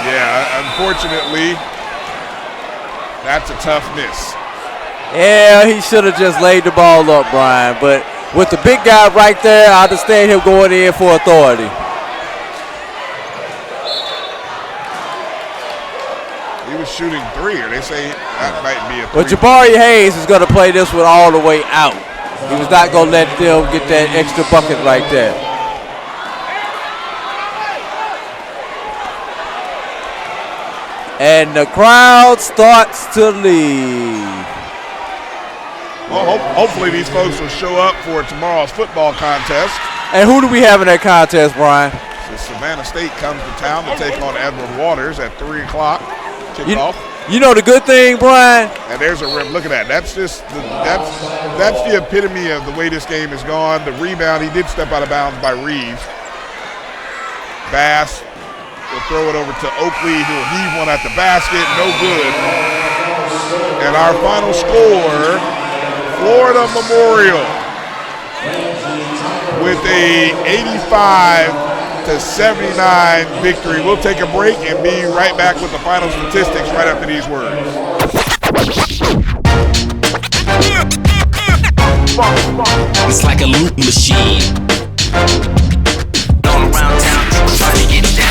Yeah, unfortunately, that's a tough miss. Yeah, he should have just laid the ball up, Brian. But with the big guy right there, I understand him going in for authority. He was shooting three, or they say that might be a three. But Jabari Hayes is going to play this one all the way out. He was not going to let them get that extra bucket right there. And the crowd starts to leave. Well, hopefully these folks will show up for tomorrow's football contest. And who do we have in that contest, Brian? So Savannah State comes to town to take on Edward Waters at 3 o'clock. Kickoff. You know the good thing, Brian? And there's a rim. Look at that. That's just that's the epitome of the way this game has gone. The rebound, he did step out of bounds by Reeves. Bass will throw it over to Oakley, who'll heave one at the basket. No good. And our final score, Florida Memorial with a 85-79 victory. We'll take a break and be right back with the final statistics right after these words. It's like a loot machine. Going around town trying to get down.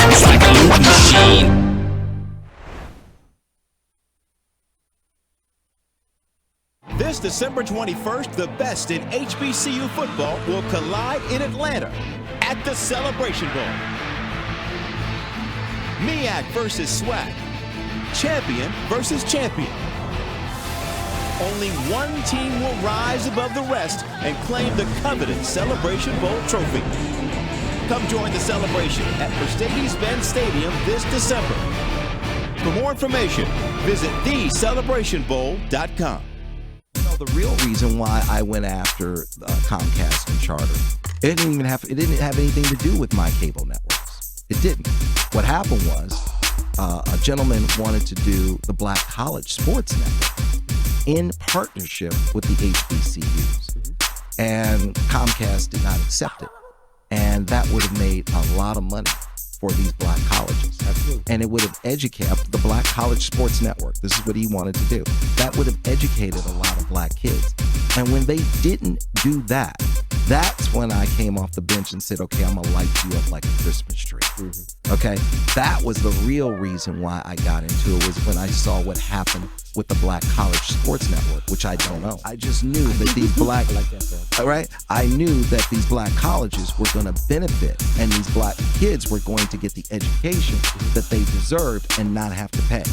It's like a loot machine. This December 21st, the best in HBCU football will collide in Atlanta at the Celebration Bowl. MEAC versus SWAC. Champion versus champion. Only one team will rise above the rest and claim the coveted Celebration Bowl trophy. Come join the celebration at Mercedes-Benz Stadium this December. For more information, visit thecelebrationbowl.com. The real reason why I went after Comcast and Charter, it didn't have anything to do with my cable networks. It didn't. What happened was a gentleman wanted to do the Black College Sports Network in partnership with the HBCUs, and Comcast did not accept it, and that would have made a lot of money for these black colleges. Absolutely. And it would have educated the Black College Sports Network. This is what he wanted to do. That would have educated a lot of black kids. And when they didn't do that, that's when I came off the bench and said, okay, I'm gonna light you up like a Christmas tree. Mm-hmm. Okay, that was the real reason why I got into it, was when I saw what happened with the Black College Sports Network, which I don't know. I just knew that these black, all right, I knew that these black colleges were going to benefit, and these black kids were going to get the education that they deserved and not have to pay.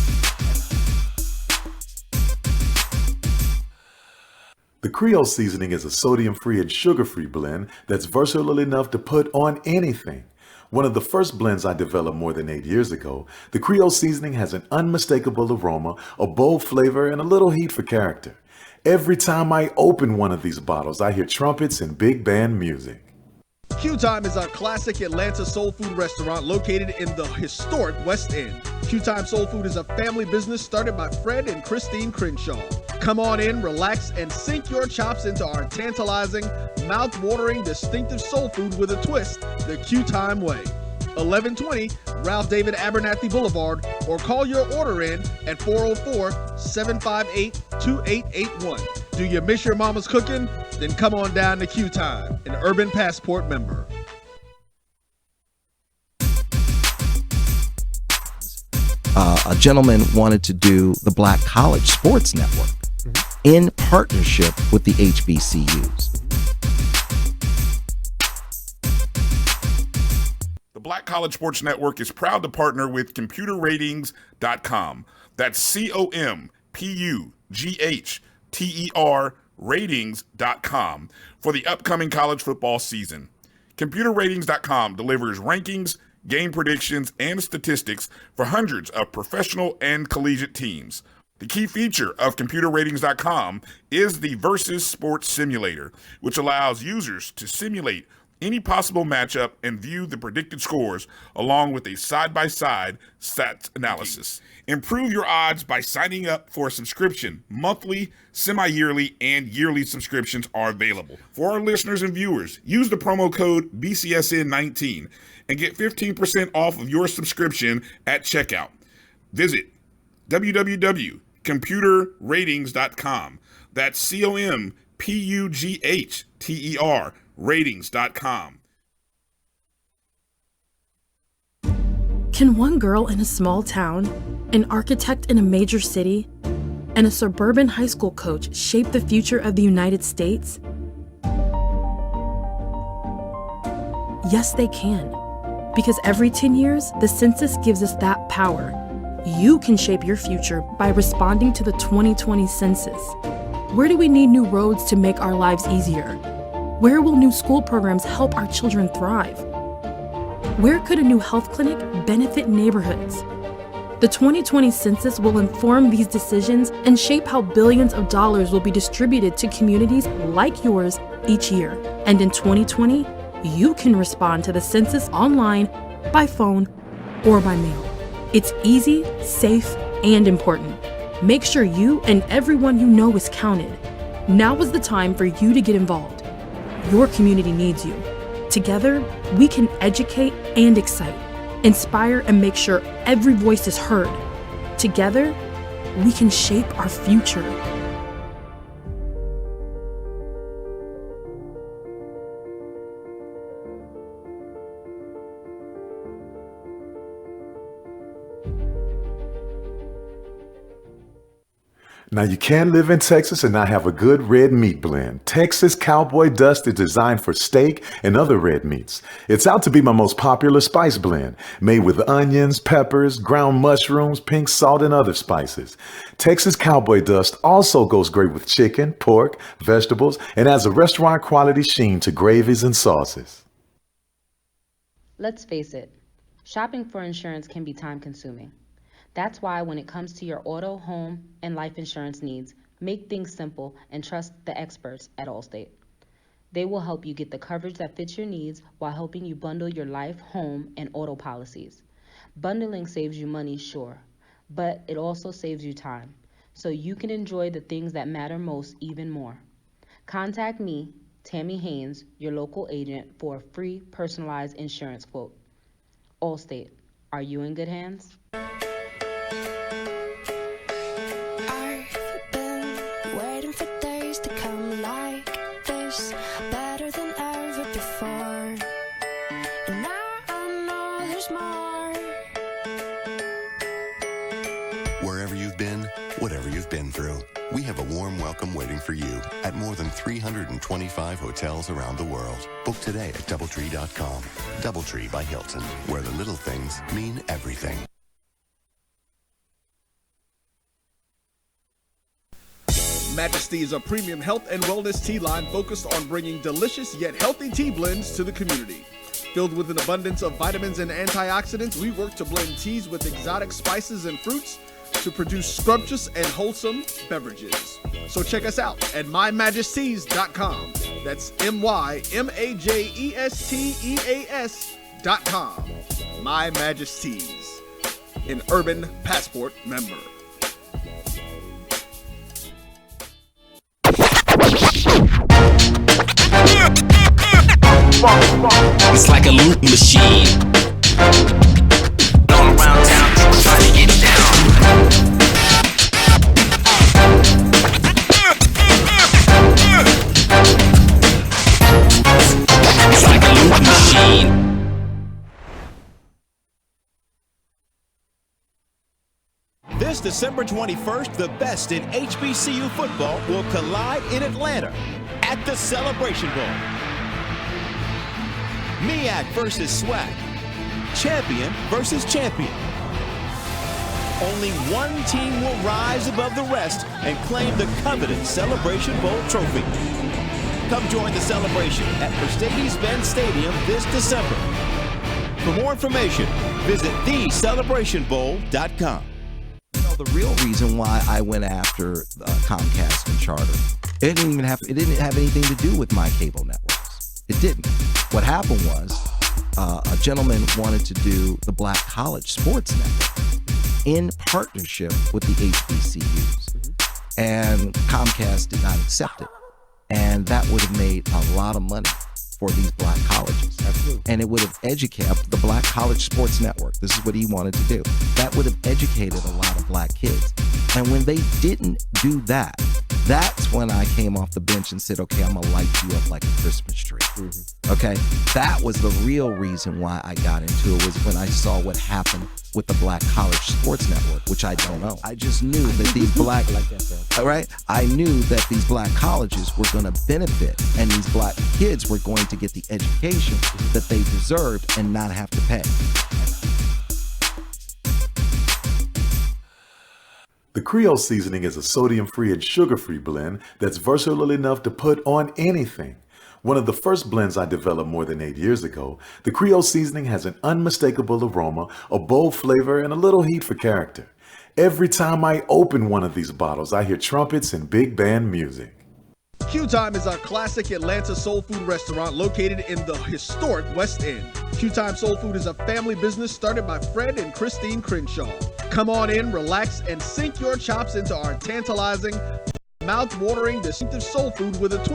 The Creole seasoning is a sodium-free and sugar-free blend that's versatile enough to put on anything. One of the first blends I developed more than 8 years ago, the Creole seasoning has an unmistakable aroma, a bold flavor, and a little heat for character. Every time I open one of these bottles, I hear trumpets and big band music. Q Time is our classic Atlanta soul food restaurant located in the historic West End. Q Time Soul Food is a family business started by Fred and Christine Crenshaw. Come on in, relax, and sink your chops into our tantalizing, mouth-watering, distinctive soul food with a twist, the Q Time way. 1120 Ralph David Abernathy Boulevard, or call your order in at 404-758-2881. Do you miss your mama's cooking? Then come on down to Q Time, an Urban Passport member. a gentleman wanted to do the Black College Sports Network in partnership with the HBCUs. The Black College Sports Network is proud to partner with ComputerRatings.com. That's COMPUGHTER ratings.com for the upcoming college football season. ComputerRatings.com delivers rankings, game predictions, and statistics for hundreds of professional and collegiate teams. The key feature of ComputerRatings.com is the Versus Sports Simulator, which allows users to simulate any possible matchup and view the predicted scores along with a side-by-side stats analysis. Improve your odds by signing up for a subscription. Monthly, semi-yearly, and yearly subscriptions are available. For our listeners and viewers, use the promo code BCSN19 and get 15% off of your subscription at checkout. Visit www.computerratings.com. That's COMPUGHTER ratings.com. Can one girl in a small town, an architect in a major city, and a suburban high school coach shape the future of the United States? Yes, they can. Because every 10 years, the census gives us that power. You can shape your future by responding to the 2020 census. Where do we need new roads to make our lives easier? Where will new school programs help our children thrive? Where could a new health clinic benefit neighborhoods? The 2020 census will inform these decisions and shape how billions of dollars will be distributed to communities like yours each year. And in 2020, you can respond to the census online, by phone, or by mail. It's easy, safe, and important. Make sure you and everyone you know is counted. Now is the time for you to get involved. Your community needs you. Together, we can educate and excite, inspire, and make sure every voice is heard. Together, we can shape our future. Now, you can live in Texas and not have a good red meat blend. Texas Cowboy Dust is designed for steak and other red meats. It's out to be my most popular spice blend, made with onions, peppers, ground mushrooms, pink salt, and other spices. Texas Cowboy Dust also goes great with chicken, pork, vegetables, and adds a restaurant quality sheen to gravies and sauces. Let's face it, shopping for insurance can be time consuming. That's why when it comes to your auto, home, and life insurance needs, make things simple and trust the experts at Allstate. They will help you get the coverage that fits your needs while helping you bundle your life, home, and auto policies. Bundling saves you money, sure, but it also saves you time, so you can enjoy the things that matter most even more. Contact me, Tammy Haynes, your local agent, for a free personalized insurance quote. Allstate, are you in good hands? Waiting for days to come like this, better than ever before. And now I know there's more. Wherever you've been, whatever you've been through, we have a warm welcome waiting for you at more than 325 hotels around the world. Book today at DoubleTree.com. DoubleTree by Hilton, where the little things mean everything. Majesty is a premium health and wellness tea line focused on bringing delicious yet healthy tea blends to the community. Filled with an abundance of vitamins and antioxidants, we work to blend teas with exotic spices and fruits to produce scrumptious and wholesome beverages. So check us out at mymajesties.com. That's MyMajesties.com. My Majesties, an Urban Passport member. It's like a loop machine. All around town, trying to get down. It's like a loop machine. December 21st, the best in HBCU football will collide in Atlanta at the Celebration Bowl. MEAC versus SWAC. Champion versus champion. Only one team will rise above the rest and claim the coveted Celebration Bowl trophy. Come join the celebration at Mercedes-Benz Stadium this December. For more information, visit thecelebrationbowl.com. You know, the real reason why I went after Comcast and Charter, it didn't have anything to do with my cable networks. It didn't. What happened was a gentleman wanted to do the Black College Sports Network in partnership with the HBCUs, and Comcast did not accept it. And that would have made a lot of money for these black colleges. Absolutely. And it would have educated the Black College Sports Network. This is what he wanted to do. That would have educated a lot of black kids. And when they didn't do that, that's when I came off the bench and said, okay, I'm gonna light you up like a Christmas tree. Okay? That was the real reason why I got into it, was when I saw what happened with the Black College Sports Network, which I don't know. I just knew that these black, I knew that these black colleges were gonna benefit, and these black kids were going to get the education that they deserved and not have to pay. The Creole seasoning is a sodium-free and sugar-free blend that's versatile enough to put on anything. One of the first blends I developed more than 8 years ago, the Creole seasoning has an unmistakable aroma, a bold flavor, and a little heat for character. Every time I open one of these bottles, I hear trumpets and big band music. Q Time is our classic Atlanta soul food restaurant located in the historic West End. Q Time Soul Food is a family business started by Fred and Christine Crenshaw. Come on in, relax, and sink your chops into our tantalizing, mouth-watering, distinctive soul food with a twist.